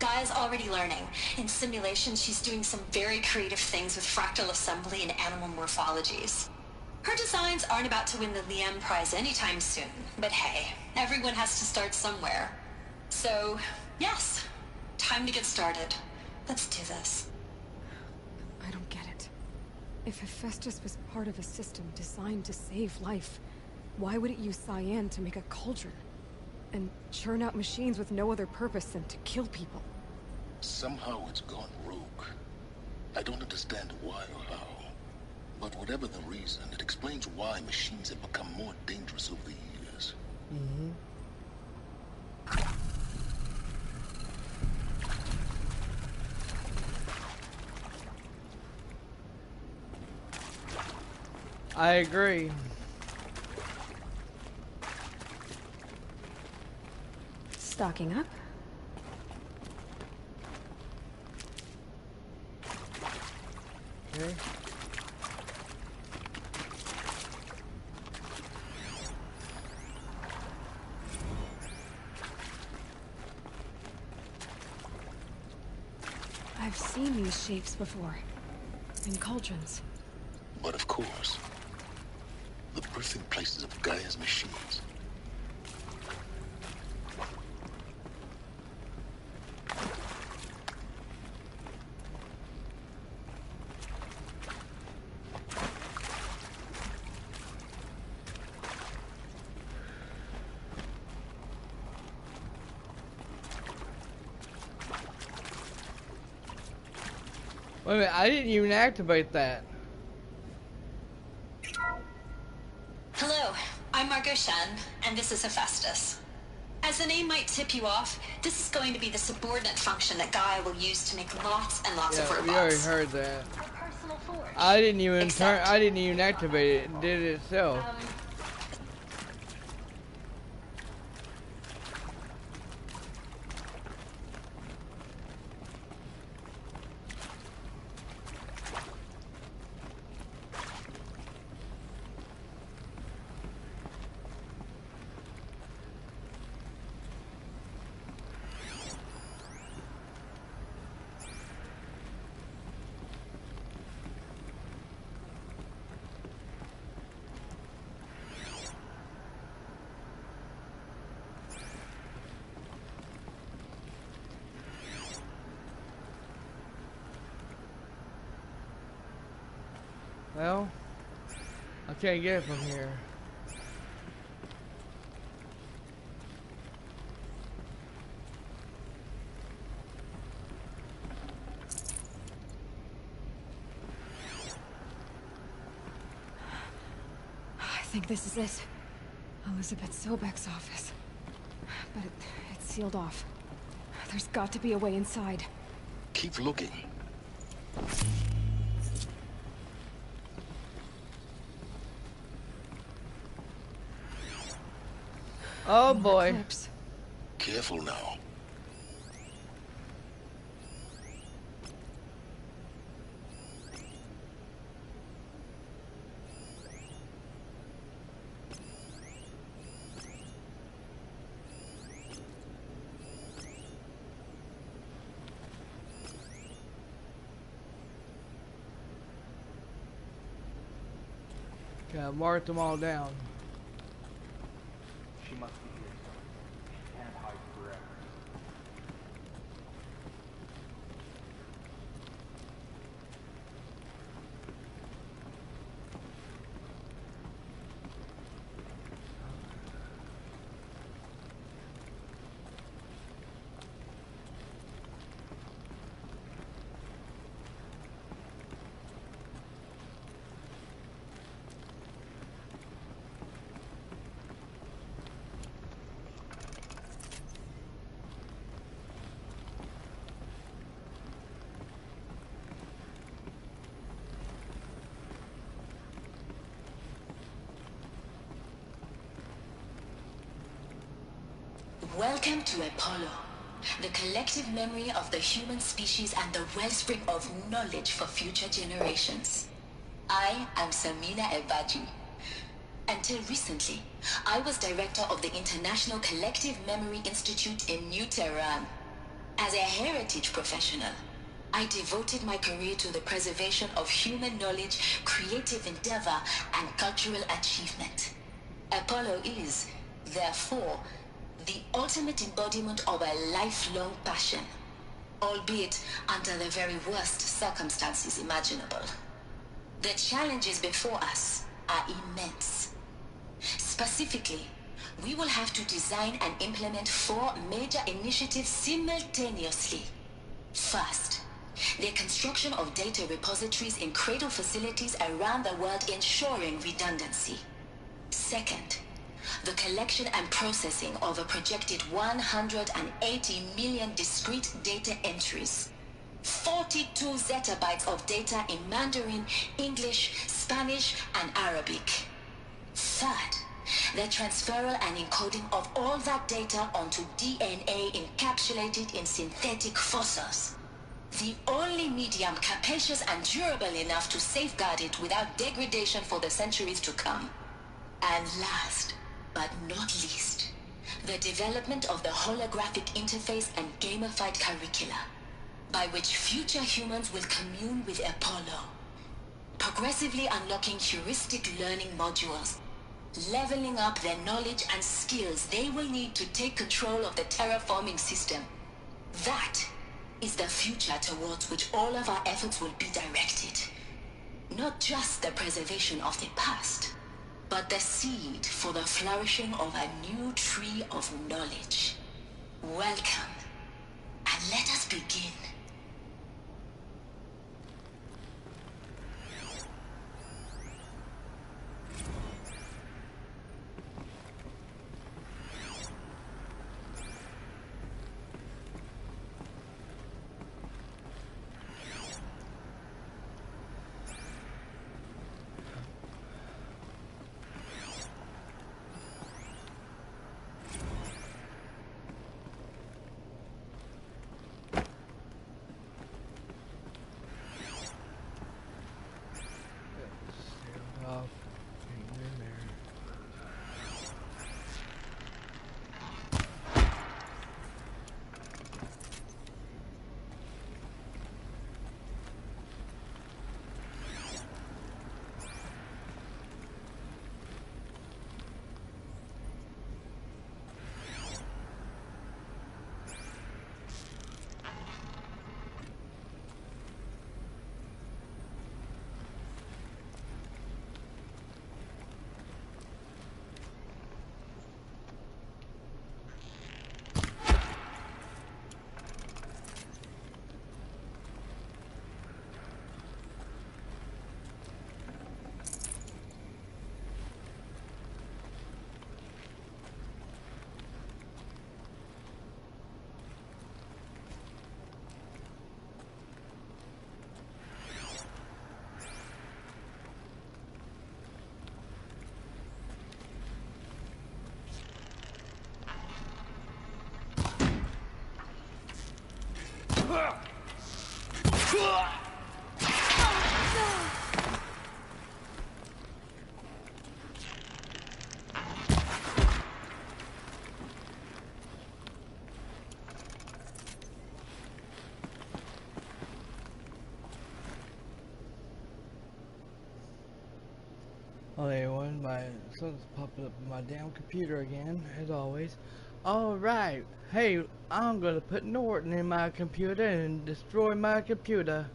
Gaia's already learning. In simulation, she's doing some very creative things with fractal assembly and animal morphologies. Her designs aren't about to win the Liam Prize anytime soon, but hey, everyone has to start somewhere. So, yes, time to get started. Let's do this. I don't get it. If Hephaestus was part of a system designed to save life, why would it use cyan to make a cauldron? And churn out machines with no other purpose than to kill people? Somehow it's gone rogue. I don't understand why or how. But whatever the reason, it explains why machines have become more dangerous over the years. Mm-hmm. I agree. Stocking up? Okay. I've seen these shapes before. In cauldrons. But of course, the birthing places of Gaia's machines. Wait a minute, I didn't even activate that. Hello, I'm Margot Shen, and this is Hephaestus. As the name might tip you off, this is going to be the subordinate function that Gaia will use to make lots and lots of robots. We already heard that. I didn't even I didn't even activate it. It did it itself. Well, I can't get it from here. I think this is it. Elizabeth Sobek's office. But it's sealed off. There's got to be a way inside. Keep looking. Oh boy. Careful now. Okay, I marked them all down. She must be here somewhere. She can't hide forever. Welcome to Apollo, the collective memory of the human species and the wellspring of knowledge for future generations. I am Samina Ebaji. Until recently, I was director of the International Collective Memory Institute in New Tehran. As a heritage professional, I devoted my career to the preservation of human knowledge, creative endeavor, and cultural achievement. Apollo is, therefore, the ultimate embodiment of a lifelong passion, albeit under the very worst circumstances imaginable. The challenges before us are immense. Specifically, we will have to design and implement 4 major initiatives simultaneously. First, the construction of data repositories in cradle facilities around the world, ensuring redundancy. Second, the collection and processing of a projected 180 million discrete data entries. 42 zettabytes of data in Mandarin, English, Spanish, and Arabic. Third, the transferal and encoding of all that data onto DNA encapsulated in synthetic fossils. The only medium capacious and durable enough to safeguard it without degradation for the centuries to come. And last, but not least, the development of the holographic interface and gamified curricula, by which future humans will commune with Apollo, progressively unlocking heuristic learning modules, leveling up their knowledge and skills they will need to take control of the terraforming system. That is the future towards which all of our efforts will be directed. Not just the preservation of the past, but the seed for the flourishing of a new tree of knowledge. Welcome, and let us begin. Oh, everyone, my son's popping up on my damn computer again, as always. Alright, hey, I'm gonna put Norton in my computer and destroy my computer.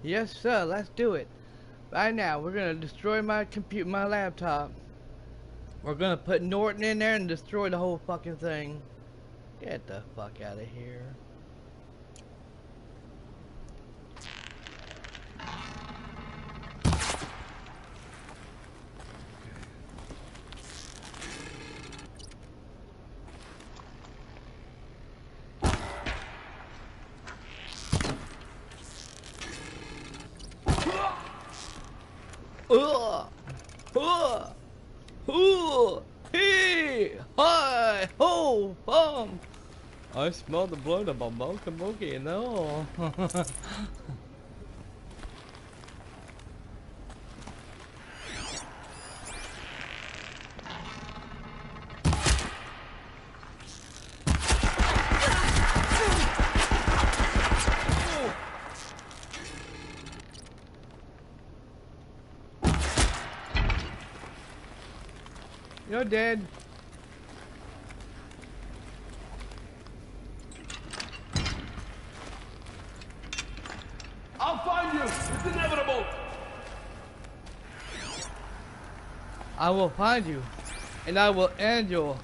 Yes, sir, let's do it. Right now, we're gonna destroy my my laptop. We're gonna put Norton in there and destroy the whole fucking thing. Get the fuck out of here. Hey, hi, ho, I smell the blood of a monkey, you know. You're dead. I'll find you. It's inevitable. I will find you, and I will end you.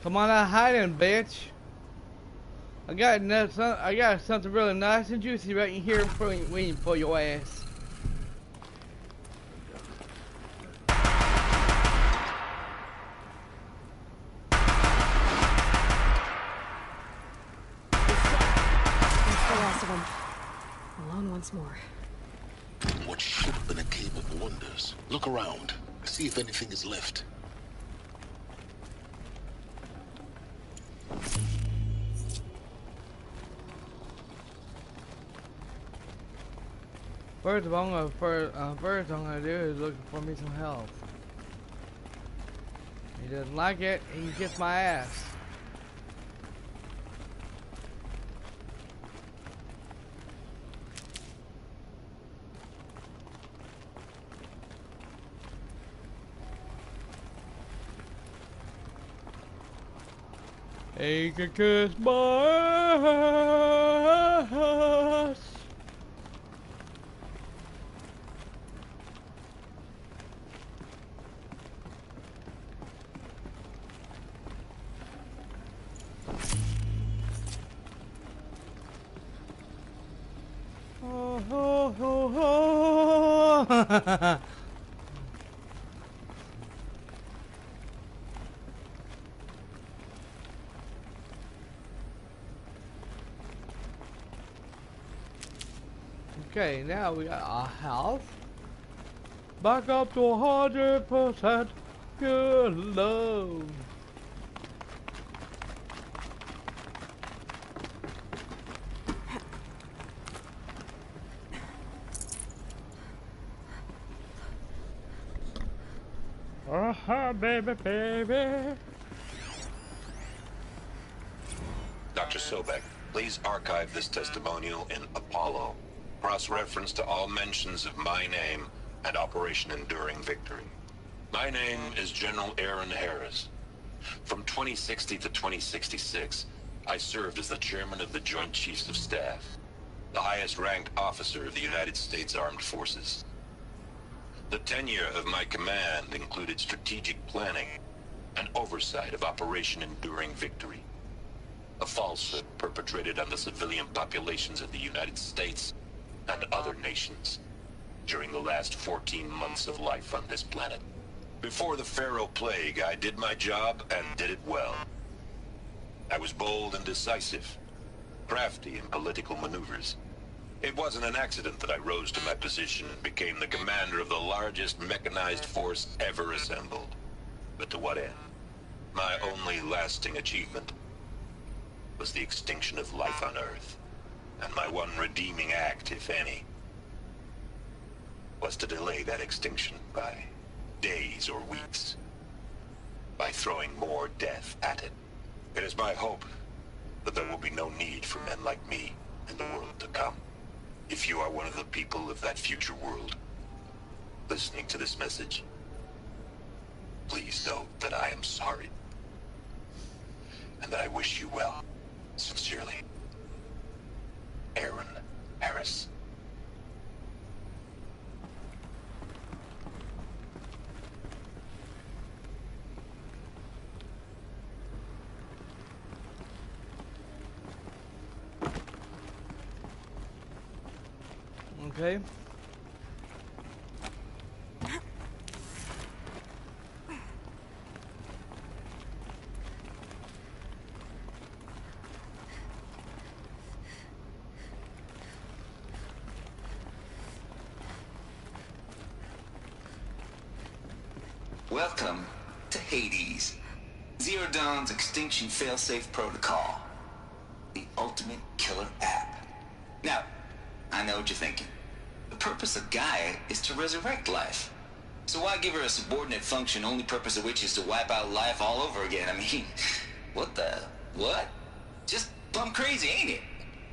Come on out hiding, bitch. I got something really nice and juicy right in here waiting for your ass. Alone once more. What should have been a cave of wonders. Look around. See if anything is left. First I'm gonna do is look for me some health. He doesn't like it, he can kiss my ass. He can kiss my ass. Oh, oh, oh, oh. Okay, now we got our health back up to 100%. Good love. Baby, baby. Dr. Sobek, please archive this testimonial in Apollo. Cross-reference to all mentions of my name and Operation Enduring Victory. My name is General Aaron Harris. From 2060 to 2066, I served as the chairman of the Joint Chiefs of Staff, the highest-ranked officer of the United States Armed Forces. The tenure of my command included strategic planning and oversight of Operation Enduring Victory, a falsehood perpetrated on the civilian populations of the United States and other nations during the last 14 months of life on this planet. Before the Pharaoh Plague, I did my job and did it well. I was bold and decisive, crafty in political maneuvers. It wasn't an accident that I rose to my position and became the commander of the largest mechanized force ever assembled. But to what end? My only lasting achievement was the extinction of life on Earth. And my one redeeming act, if any, was to delay that extinction by days or weeks, by throwing more death at it. It is my hope that there will be no need for men like me in the world to come. If If you are one of the people of that future world listening to this message, please know that I am sorry. And that I wish you well. Sincerely. Aaron Harris. Okay. Welcome to Hades, Zero Dawn's extinction failsafe protocol, the ultimate killer app. Now, I know what you're thinking. The purpose of Gaia is to resurrect life. So why give her a subordinate function, only purpose of which is to wipe out life all over again? I mean, what? Just plumb crazy, ain't it?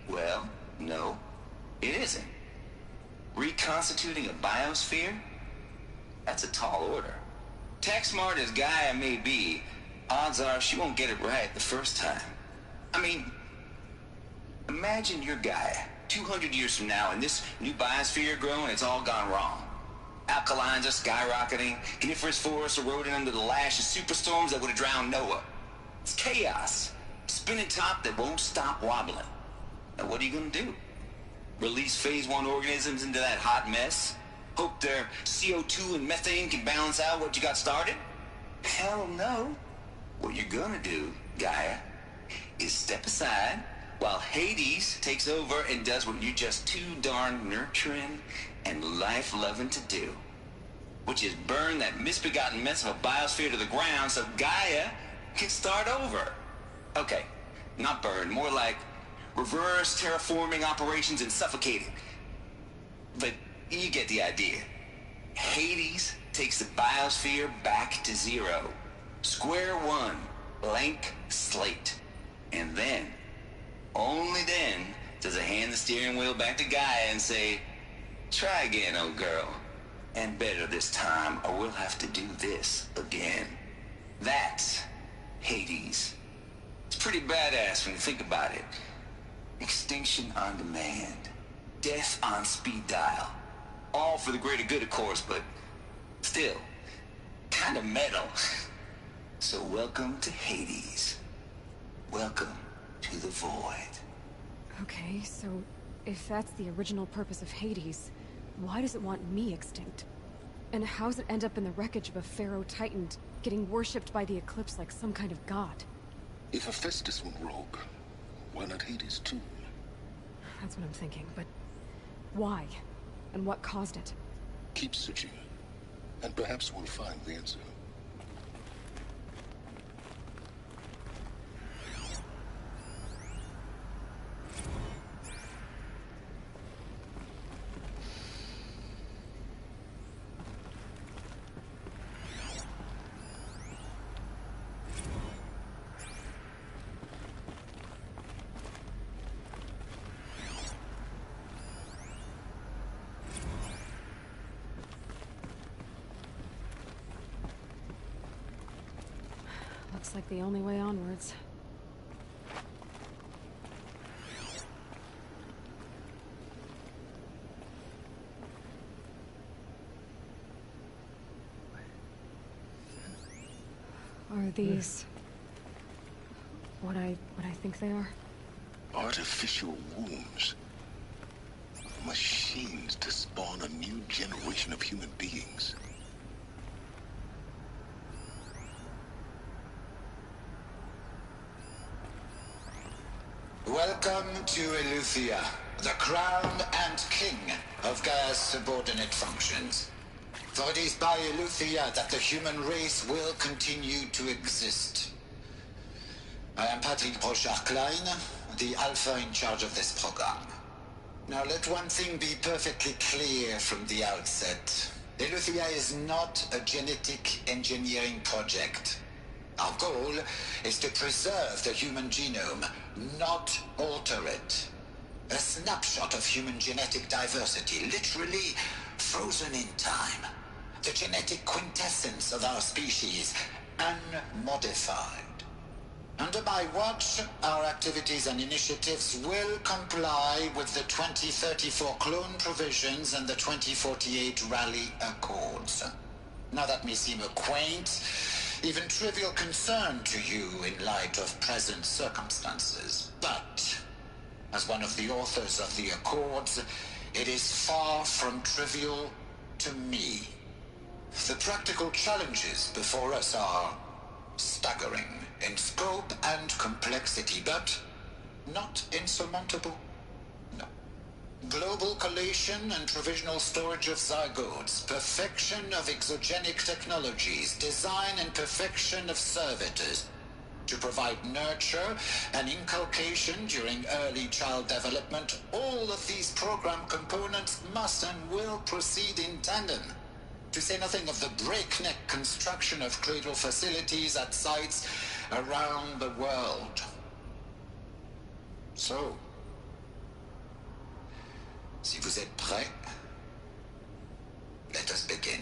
Well, no, it isn't. Reconstituting a biosphere? That's a tall order. Tech smart as Gaia may be, odds are she won't get it right the first time. I mean, imagine you're Gaia, 200 years from now, and this new biosphere growing, it's all gone wrong. Alkalines are skyrocketing, coniferous forests eroding under the lash of superstorms that would have drowned Noah. It's chaos. Spinning top that won't stop wobbling. Now what are you gonna do? Release phase 1 organisms into that hot mess? Hope their CO2 and methane can balance out what you got started? Hell no. What you're gonna do, Gaia, is step aside while Hades takes over and does what you're just too darn nurturing and life-loving to do, which is burn that misbegotten mess of a biosphere to the ground so Gaia can start over. Okay, not burn, more like reverse terraforming operations and suffocating. But you get the idea. Hades takes the biosphere back to zero. Square one, blank slate. And then, only then, does it hand the steering wheel back to Gaia and say, try again, old girl. And better this time, or we'll have to do this again. That's Hades. It's pretty badass when you think about it. Extinction on demand. Death on speed dial. All for the greater good, of course, but still, kind of metal. So welcome to Hades. Welcome to the void. Okay, so if that's the original purpose of Hades, why does it want me extinct? And how's it end up in the wreckage of a pharaoh titan getting worshipped by the Eclipse like some kind of god? If Hephaestus went rogue, why not Hades too? That's what I'm thinking, but why? And what caused it? Keep searching, and perhaps we'll find the answer. Looks like the only way onwards. Are these what I think they are? Artificial wombs. Machines to spawn a new generation of human beings. Welcome to Eleuthia, the crown and king of Gaia's subordinate functions. For it is by Eleuthia that the human race will continue to exist. I am Patrick Brochard-Klein, the Alpha in charge of this program. Now let one thing be perfectly clear from the outset. Eleuthia is not a genetic engineering project. Our goal is to preserve the human genome, not alter it. A snapshot of human genetic diversity, literally frozen in time. The genetic quintessence of our species, unmodified. Under my watch, our activities and initiatives will comply with the 2034 clone provisions and the 2048 Rally Accords. Now that may seem a quaint, even trivial concern to you in light of present circumstances, but as one of the authors of the Accords, it is far from trivial to me. The practical challenges before us are staggering in scope and complexity, but not insurmountable. No. Global collation and provisional storage of zygotes, perfection of exogenic technologies, design and perfection of servitors, to provide nurture and inculcation during early child development. All of these program components must and will proceed in tandem. To say nothing of the breakneck construction of cradle facilities at sites around the world. So, si vous êtes prêts, let us begin.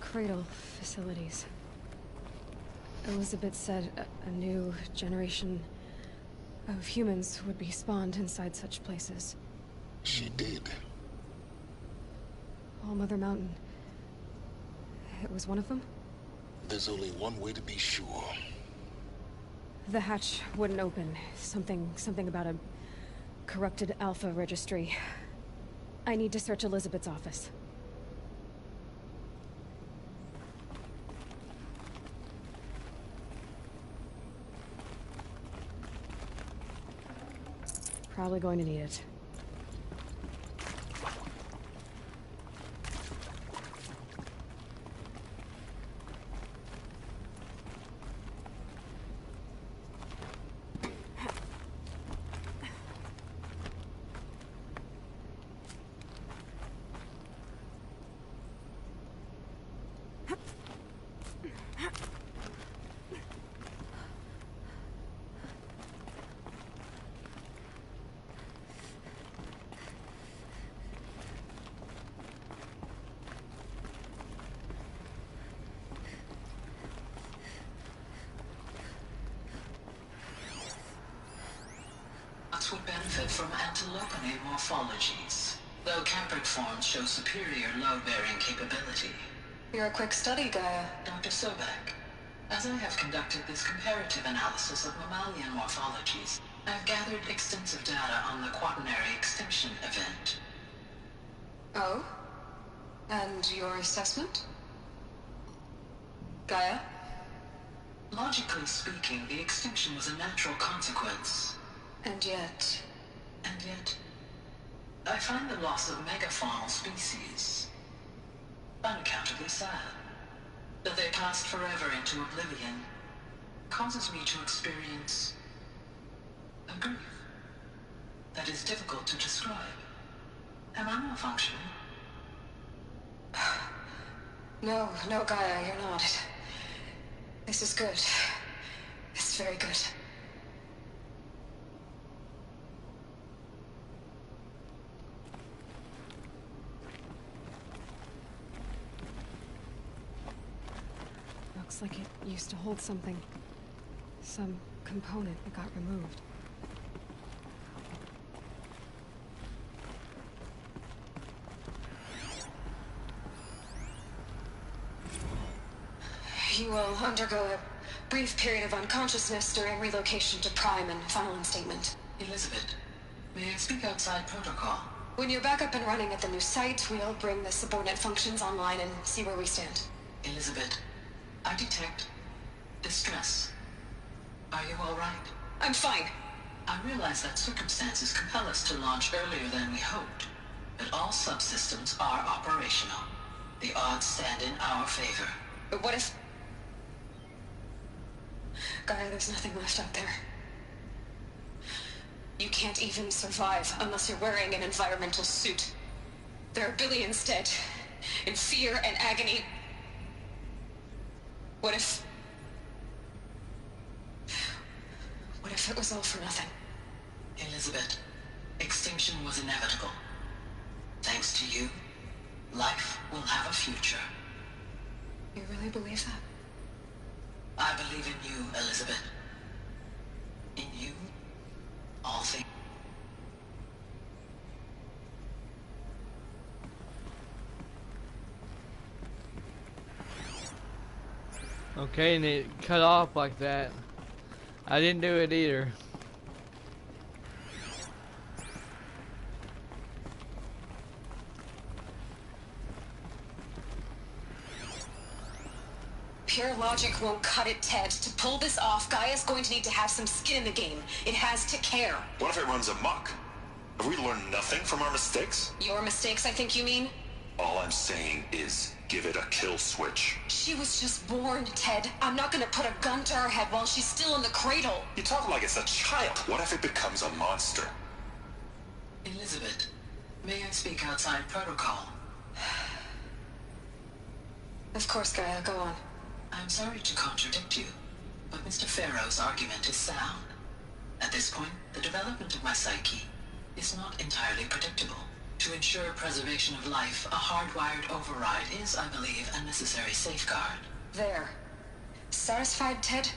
Cradle facilities. Elizabeth said a new generation of humans would be spawned inside such places. She did. All Mother Mountain. It was one of them? There's only one way to be sure. The hatch wouldn't open. Something about a corrupted Alpha registry. I need to search Elizabeth's office. Probably going to need it. Would benefit from antilopenate morphologies, though Capric forms show superior load-bearing capability. You're a quick study, Gaia. Dr. Sobek, as I have conducted this comparative analysis of mammalian morphologies, I've gathered extensive data on the quaternary extinction event. Oh? And your assessment? Gaia? Logically speaking, the extinction was a natural consequence. And yet, I find the loss of megafaunal species unaccountably sad. That they passed forever into oblivion causes me to experience a grief that is difficult to describe. Am I malfunctioning? No, Gaia, you're not. This is good. It's very good. Looks like it used to hold something. Some component that got removed. You will undergo a brief period of unconsciousness during relocation to Prime and final instatement. Elizabeth, may I speak outside protocol? When you're back up and running at the new site, we'll bring the subordinate functions online and see where we stand. Elizabeth, I detect distress. Are you all right? I'm fine. I realize that circumstances compel us to launch earlier than we hoped, but all subsystems are operational. The odds stand in our favor. But what if... Gaia, there's nothing left out there. You can't even survive unless you're wearing an environmental suit. There are billions dead, in fear and agony. What if it was all for nothing? Elizabeth, extinction was inevitable. Thanks to you, life will have a future. You really believe that? I believe in you, Elizabeth. In you, all things. Okay, and it cut off like that. I didn't do it either. Pure logic won't cut it, Ted. To pull this off, Gaia's going to need to have some skin in the game. It has to care. What if it runs amok? Have we learned nothing from our mistakes? Your mistakes, I think you mean? All I'm saying is, give it a kill switch. She was just born, Ted. I'm not gonna put a gun to her head while she's still in the cradle. You talk like it's a child. What if it becomes a monster? Elizabeth, may I speak outside protocol? Of course, Gaia, go on. I'm sorry to contradict you, but Mr. Farrow's argument is sound. At this point, the development of my psyche is not entirely predictable. To ensure preservation of life, a hardwired override is, I believe, a necessary safeguard. There. Satisfied, Ted?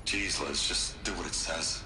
Jeez, Liz, just do what it says.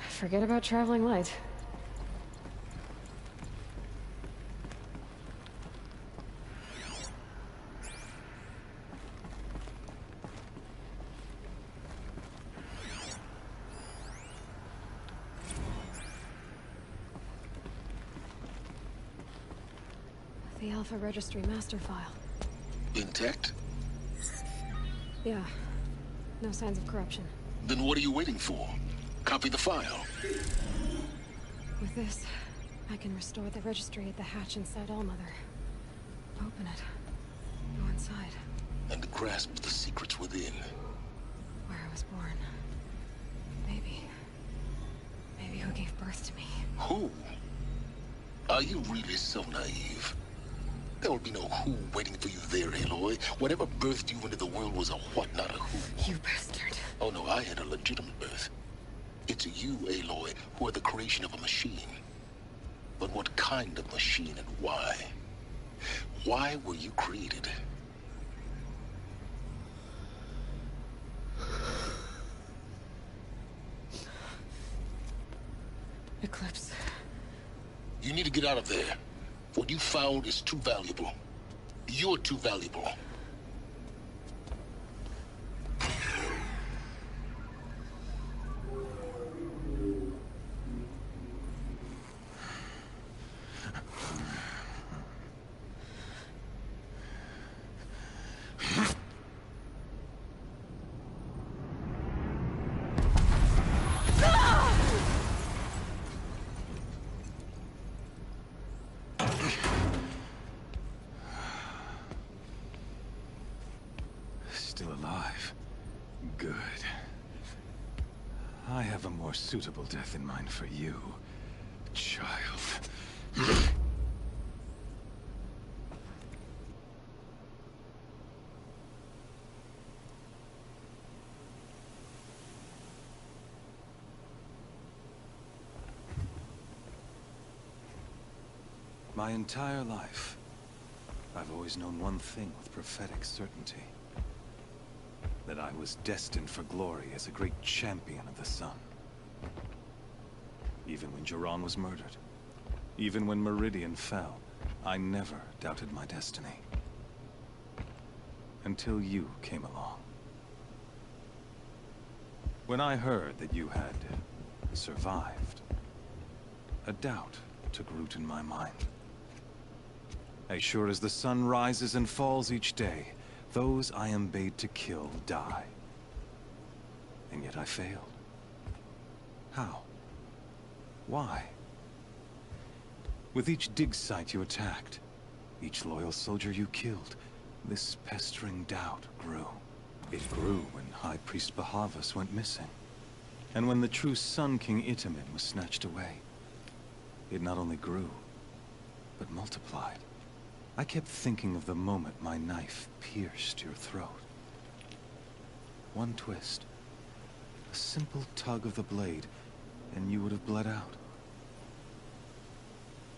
Forget about traveling light. The Alpha Registry master file. Intact? Yeah. No signs of corruption. Then what are you waiting for? Copy the file. With this, I can restore the registry at the hatch inside Allmother. Open it. Go inside. And grasp the secrets within. Where I was born. Maybe who gave birth to me. Who? Are you really so naive? There will be no who waiting for you there, Aloy. Whatever birthed you into the world was a what, not a who. You bastard. Oh no, I had a legitimate birth. It's you, Aloy, who are the creation of a machine. But what kind of machine and why? Why were you created? Eclipse. You need to get out of there. What you found is too valuable. You're too valuable. Still alive. Good. I have a more suitable death in mind for you, child. My entire life, I've always known one thing with prophetic certainty. That I was destined for glory as a great champion of the sun. Even when Jiran was murdered, even when Meridian fell, I never doubted my destiny. Until you came along. When I heard that you had survived, a doubt took root in my mind. As sure as the sun rises and falls each day, those I am bade to kill die. And yet I failed. How? Why? With each dig site you attacked, each loyal soldier you killed, this pestering doubt grew. It grew when High Priest Bahavas went missing. And when the true Sun King Itamen was snatched away. It not only grew, but multiplied. I kept thinking of the moment my knife pierced your throat. One twist, a simple tug of the blade, and you would have bled out.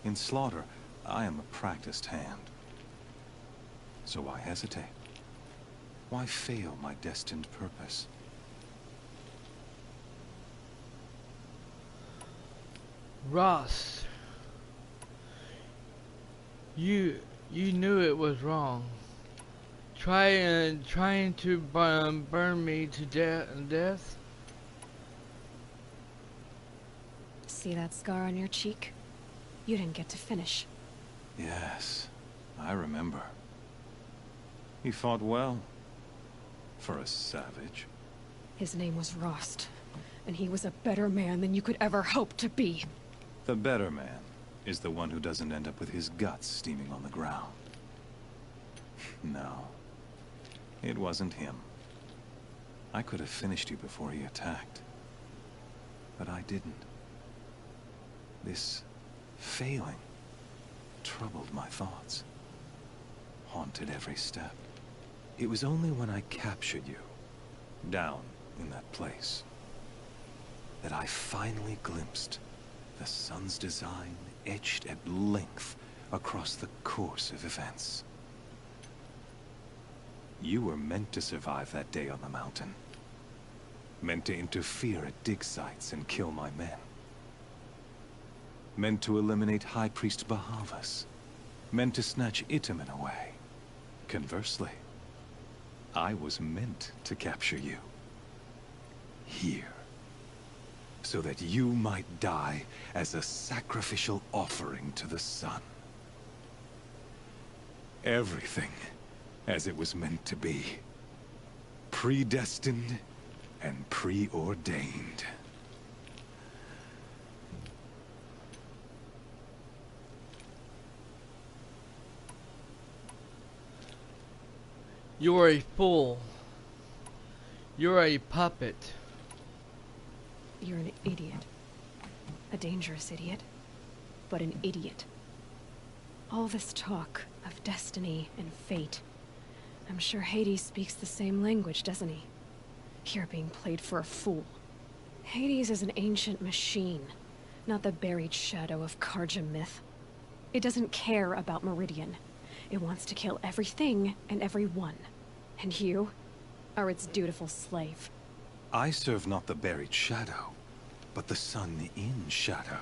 In slaughter, I am a practiced hand. So why hesitate? Why fail my destined purpose? Ross, you knew it was wrong. Trying to burn me to death. See that scar on your cheek? You didn't get to finish. Yes, I remember. He fought well. For a savage. His name was Rost, and he was a better man than you could ever hope to be. The better man is the one who doesn't end up with his guts steaming on the ground. No, it wasn't him. I could have finished you before he attacked. But I didn't. This failing troubled my thoughts, haunted every step. It was only when I captured you, down in that place, that I finally glimpsed the sun's design etched at length across the course of events. You were meant to survive that day on the mountain. Meant to interfere at dig sites and kill my men. Meant to eliminate High Priest Bahavas. Meant to snatch Itamen away. Conversely, I was meant to capture you. Here. So that you might die as a sacrificial offering to the sun. Everything as it was meant to be. Predestined and preordained. You're a fool. You're a puppet. You're an idiot. A dangerous idiot. But an idiot. All this talk of destiny and fate. I'm sure Hades speaks the same language, doesn't he? You're being played for a fool. Hades is an ancient machine, not the buried shadow of Karja myth. It doesn't care about Meridian. It wants to kill everything and everyone. And you are its dutiful slave. I serve not the buried shadow, but the sun in shadow.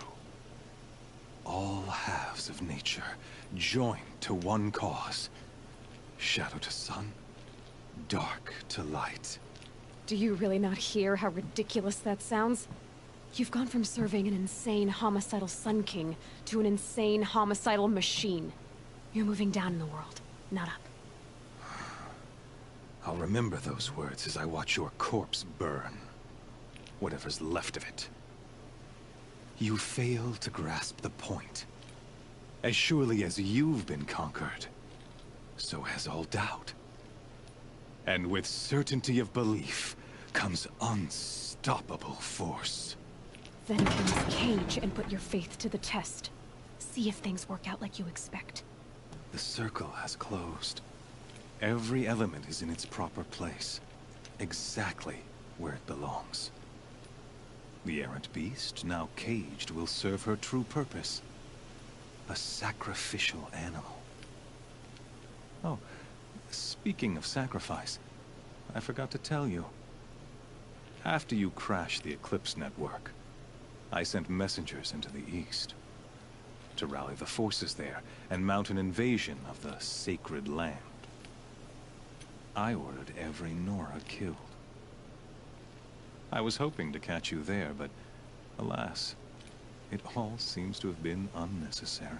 All halves of nature joined to one cause. Shadow to sun, dark to light. Do you really not hear how ridiculous that sounds? You've gone from serving an insane homicidal Sun King to an insane homicidal machine. You're moving down in the world, not up. I'll remember those words as I watch your corpse burn. Whatever's left of it. You fail to grasp the point. As surely as you've been conquered, so has all doubt. And with certainty of belief, comes unstoppable force. Then you must cage and put your faith to the test. See if things work out like you expect. The circle has closed. Every element is in its proper place, exactly where it belongs. The errant beast, now caged, will serve her true purpose. A sacrificial animal. Oh, speaking of sacrifice, I forgot to tell you. After you crashed the Eclipse network, I sent messengers into the east to rally the forces there and mount an invasion of the sacred land. I ordered every Nora killed. I was hoping to catch you there, but alas, it all seems to have been unnecessary.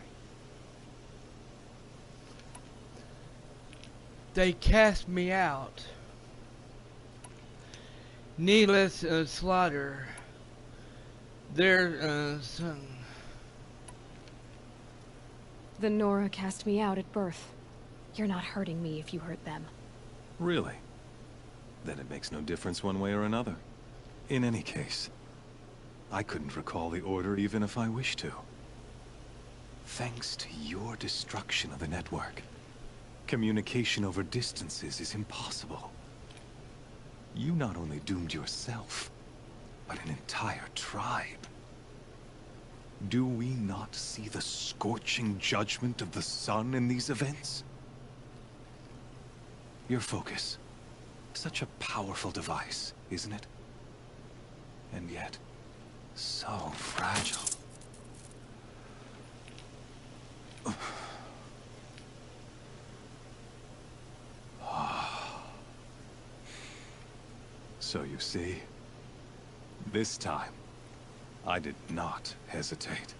They cast me out. Needless slaughter. Their son. The Nora cast me out at birth. You're not hurting me if you hurt them. Really? Then it makes no difference one way or another. In any case, I couldn't recall the order even if I wished to. Thanks to your destruction of the network, communication over distances is impossible. You not only doomed yourself, but an entire tribe. Do we not see the scorching judgment of the sun in these events? Your focus. Such a powerful device, isn't it? And yet, so fragile. So you see, this time, I did not hesitate.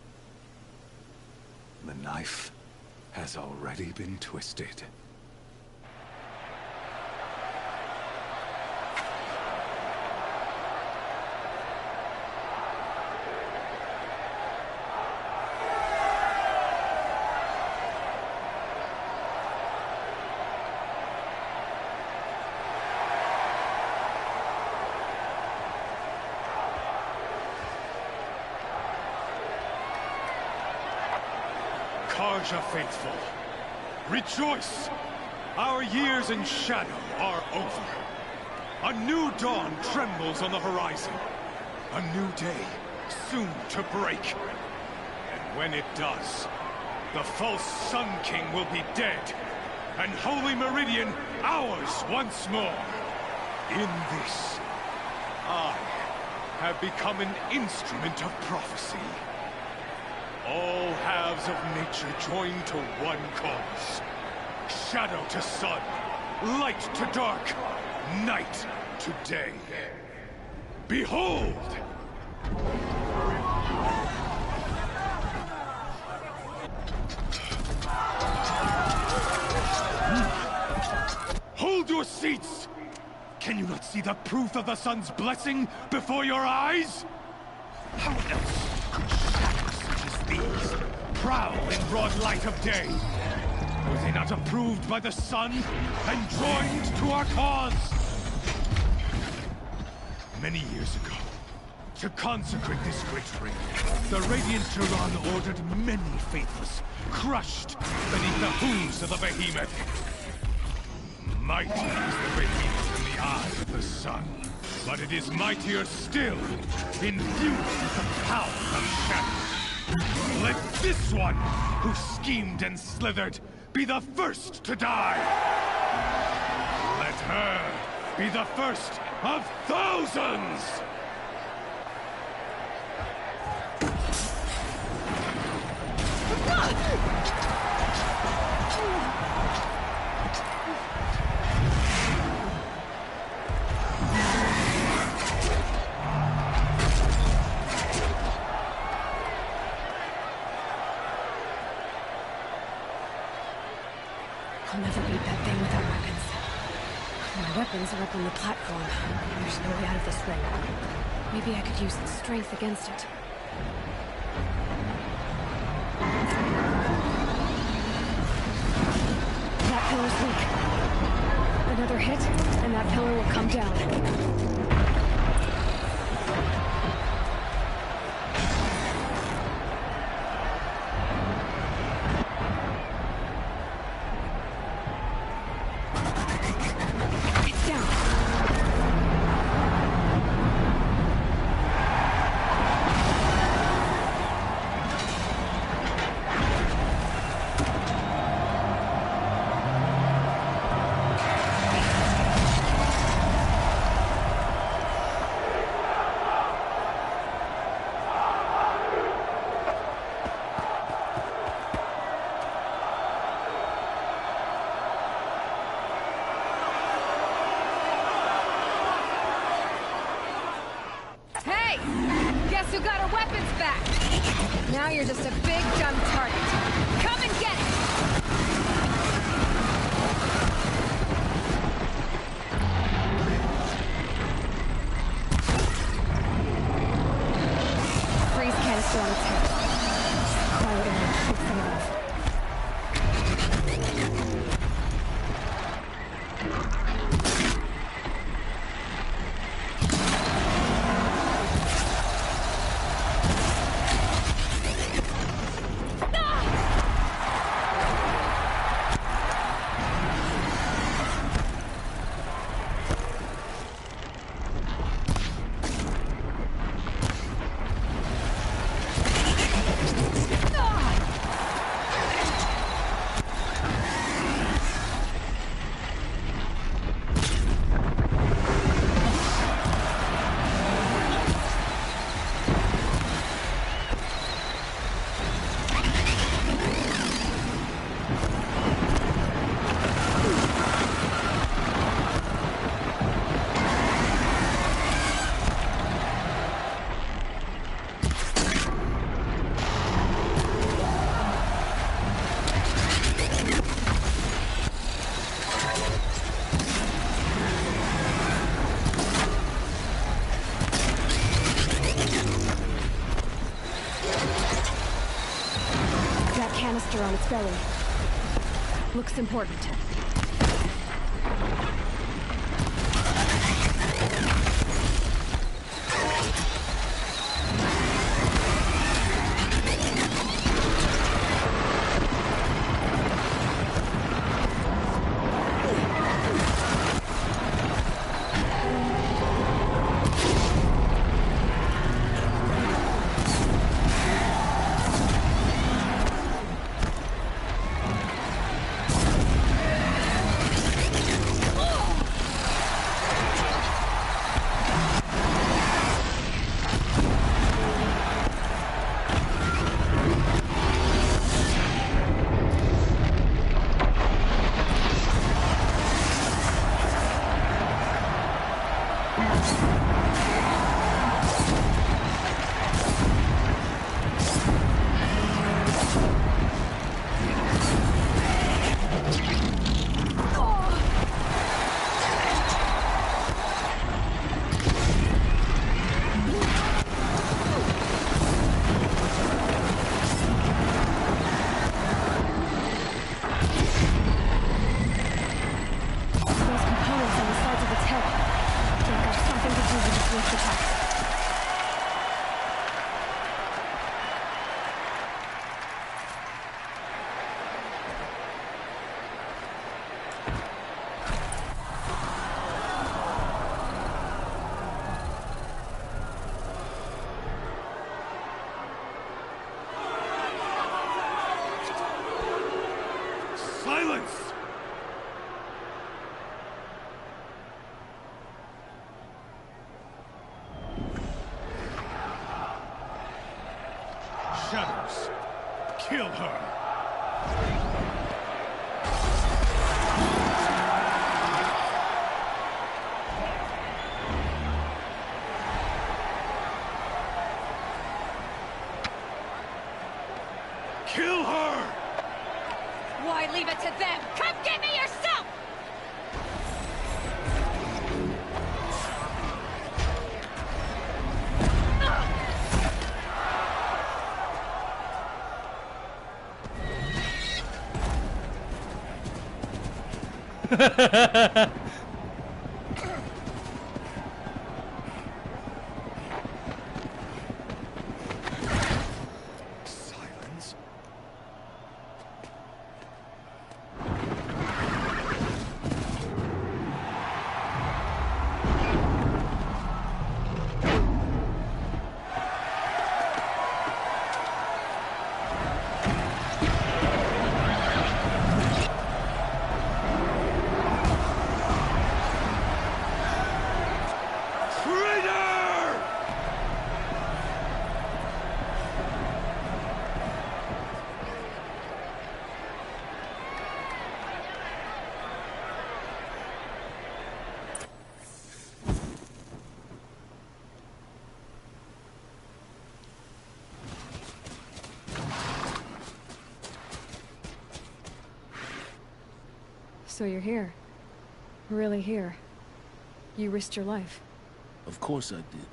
The knife has already been twisted. Karja faithful, rejoice! Our years in shadow are over. A new dawn trembles on the horizon. A new day soon to break. And when it does, the false Sun King will be dead, and Holy Meridian ours once more. In this, I have become an instrument of prophecy. All halves of nature join to one cause. Shadow to sun, light to dark, night to day. Behold! Hold your seats! Can you not see the proof of the sun's blessing before your eyes? How else could shadows such as these prowl in broad light of day? Were they not approved by the sun and joined to our cause? Many years ago, to consecrate this great ring, the Radiant Tyrann ordered many faithless, crushed beneath the hooves of the behemoth. Mighty is the behemoth in the eye of the sun, but it is mightier still, infused with the power of shadow. Let this one, who schemed and slithered, be the first to die! Let her be the first of thousands! I'll never beat that thing without weapons. My weapons are up on the platform. There's no way out of this ring. Maybe I could use its strength against it. That pillar's weak. Another hit, and that pillar will come down. Guess who got her weapons back? Now you're just a big dumb target. Come and get it! Freeze canister on its head. Cryo arrow shoots them off. Canister on its belly. Looks important. Silence! Shadows, kill her! Kill her! Why leave it to them? Come get me yourself! Silence? So you're here. Really here. You risked your life. Of course I did.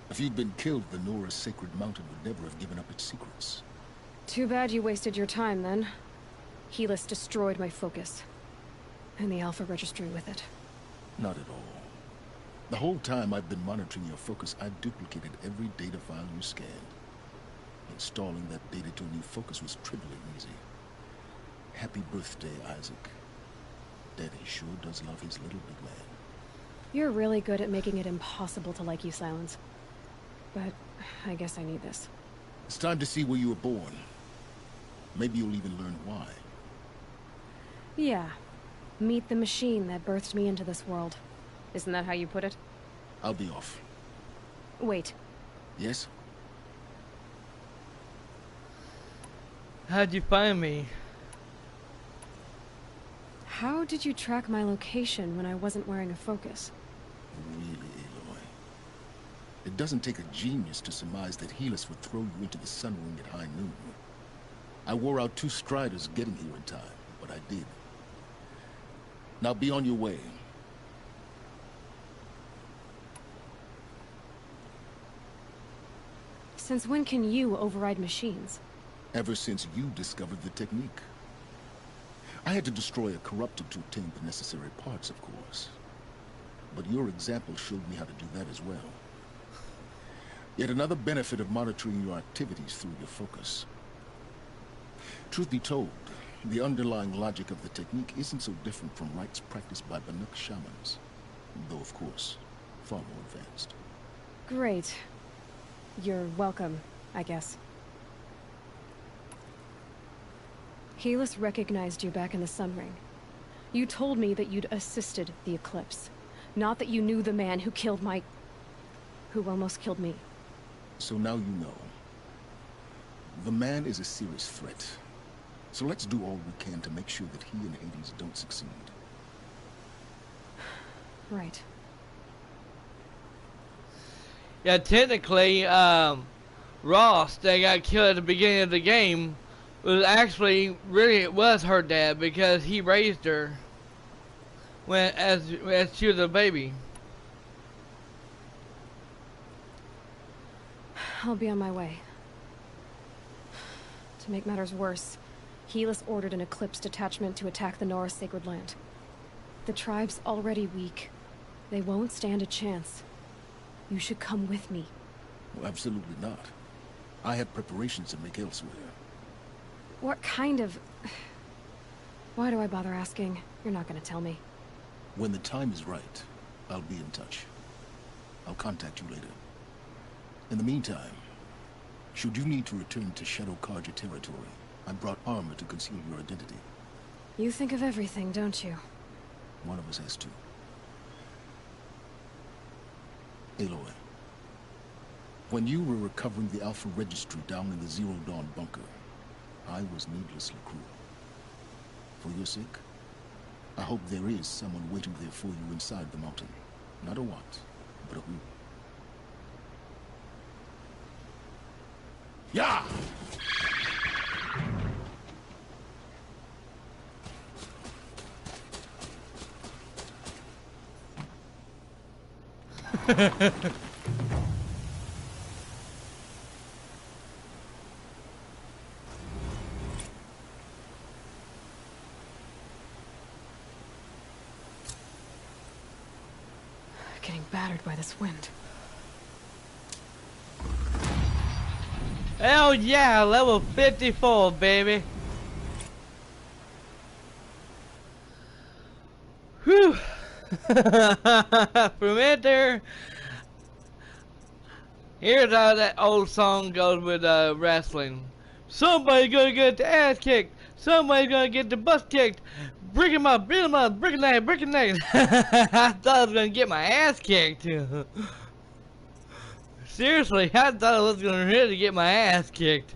If you'd been killed, the Nora's sacred mountain would never have given up its secrets. Too bad you wasted your time, then. Helis destroyed my focus. And the Alpha Registry with it. Not at all. The whole time I've been monitoring your focus, I've duplicated every data file you scanned. Installing that data to a new focus was trivially easy. Happy birthday, Isaac. Daddy sure does love his little big man. You're really good at making it impossible to like you, Silence. But I guess I need this. It's time to see where you were born. Maybe you'll even learn why. Yeah. Meet the machine that birthed me into this world. Isn't that how you put it? I'll be off. Wait. Yes? How'd you find me? How did you track my location when I wasn't wearing a focus? Really, Aloy? It doesn't take a genius to surmise that Helis would throw you into the sun ring at high noon. I wore out 2 striders getting here in time, but I did. Now be on your way. Since when can you override machines? Ever since you discovered the technique. I had to destroy a corrupted to obtain the necessary parts, of course. But your example showed me how to do that as well. Yet another benefit of monitoring your activities through your focus. Truth be told, the underlying logic of the technique isn't so different from rites practiced by Banuk shamans. Though, of course, far more advanced. Great. You're welcome, I guess. Helis recognized you back in the Sun Ring. You told me that you'd assisted the Eclipse. Not that you knew the man who killed my... who almost killed me. So now you know. The man is a serious threat. So let's do all we can to make sure that he and Hades don't succeed. Right. Yeah, technically, Ross, that got killed at the beginning of the game, was actually, really, it was her dad, because he raised her when, as she was a baby. I'll be on my way. To make matters worse, Helis ordered an Eclipse detachment to attack the Norris Sacred Land. The tribe's already weak. They won't stand a chance. You should come with me. Well, absolutely not. I have preparations to make elsewhere. What kind of... Why do I bother asking? You're not gonna tell me. When the time is right, I'll be in touch. I'll contact you later. In the meantime, should you need to return to Shadow Karja territory, I brought armor to conceal your identity. You think of everything, don't you? One of us has to. Aloy, when you were recovering the Alpha Registry down in the Zero Dawn bunker, I was needlessly cruel. For your sake, I hope there is someone waiting there for you inside the mountain. Not a what, but a who. Yeah! Getting battered by this wind. Hell yeah, level 54, baby. Whew. From it there, here's how that old song goes with wrestling. Somebody's gonna get the ass kicked. Somebody's gonna get the butt kicked. Break him up, break him up, break him neck, break him neck. I thought I was gonna get my ass kicked. Seriously, I thought I was gonna really get my ass kicked.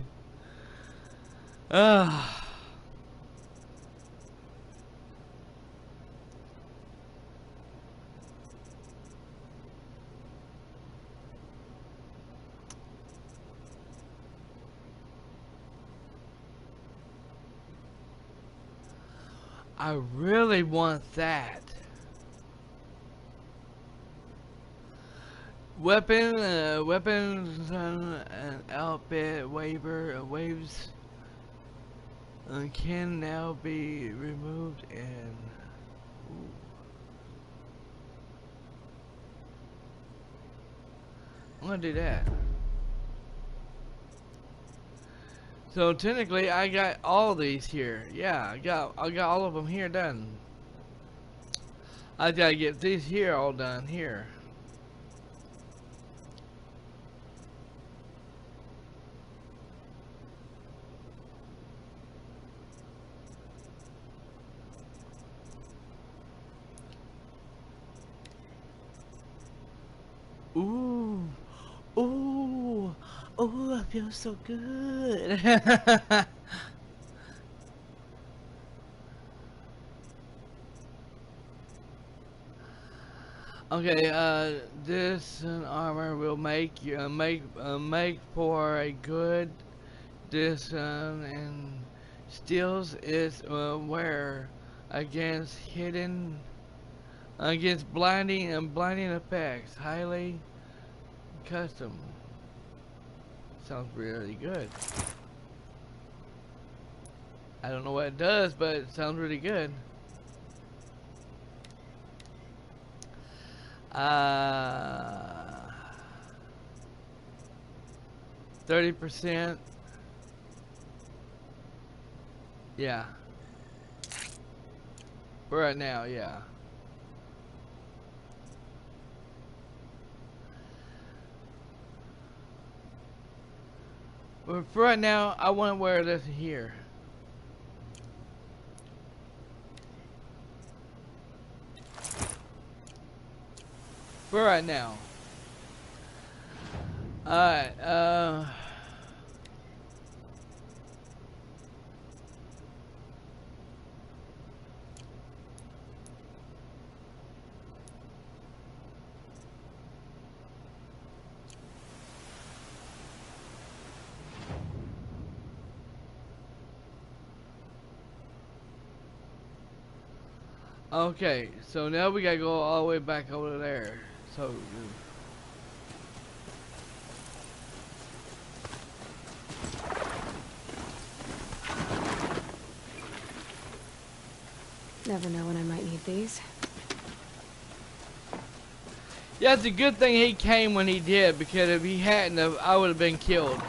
I really want that. Weapons and outfit waves can now be removed and. Ooh. I'm gonna do that. So technically, I got all these here. Yeah, I got all of them here done. I gotta get these here all done here. Ooh, ooh, ooh! I feel so good. Okay, this armor will make for a good this and steals its wearer against blinding effects. Highly custom. Sounds really good. I don't know what it does, but it sounds really good. 30%. Yeah. For right now, yeah. But for right now, I want to wear this here. For right now. Alright, okay, so now we gotta go all the way back over there. So never know when I might need these. yeah, it's a good thing he came when he did, because if he hadn't, I would have been killed.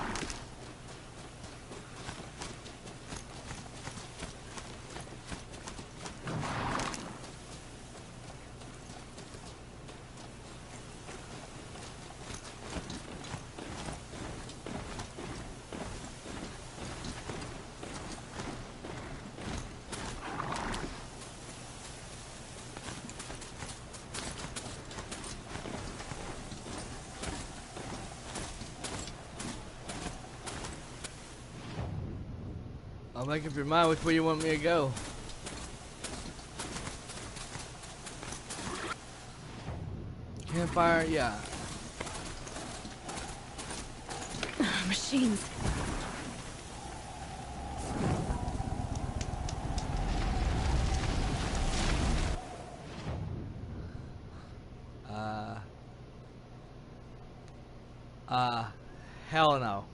I'll make up your mind which way you want me to go. Campfire, yeah. Machines. Hell no.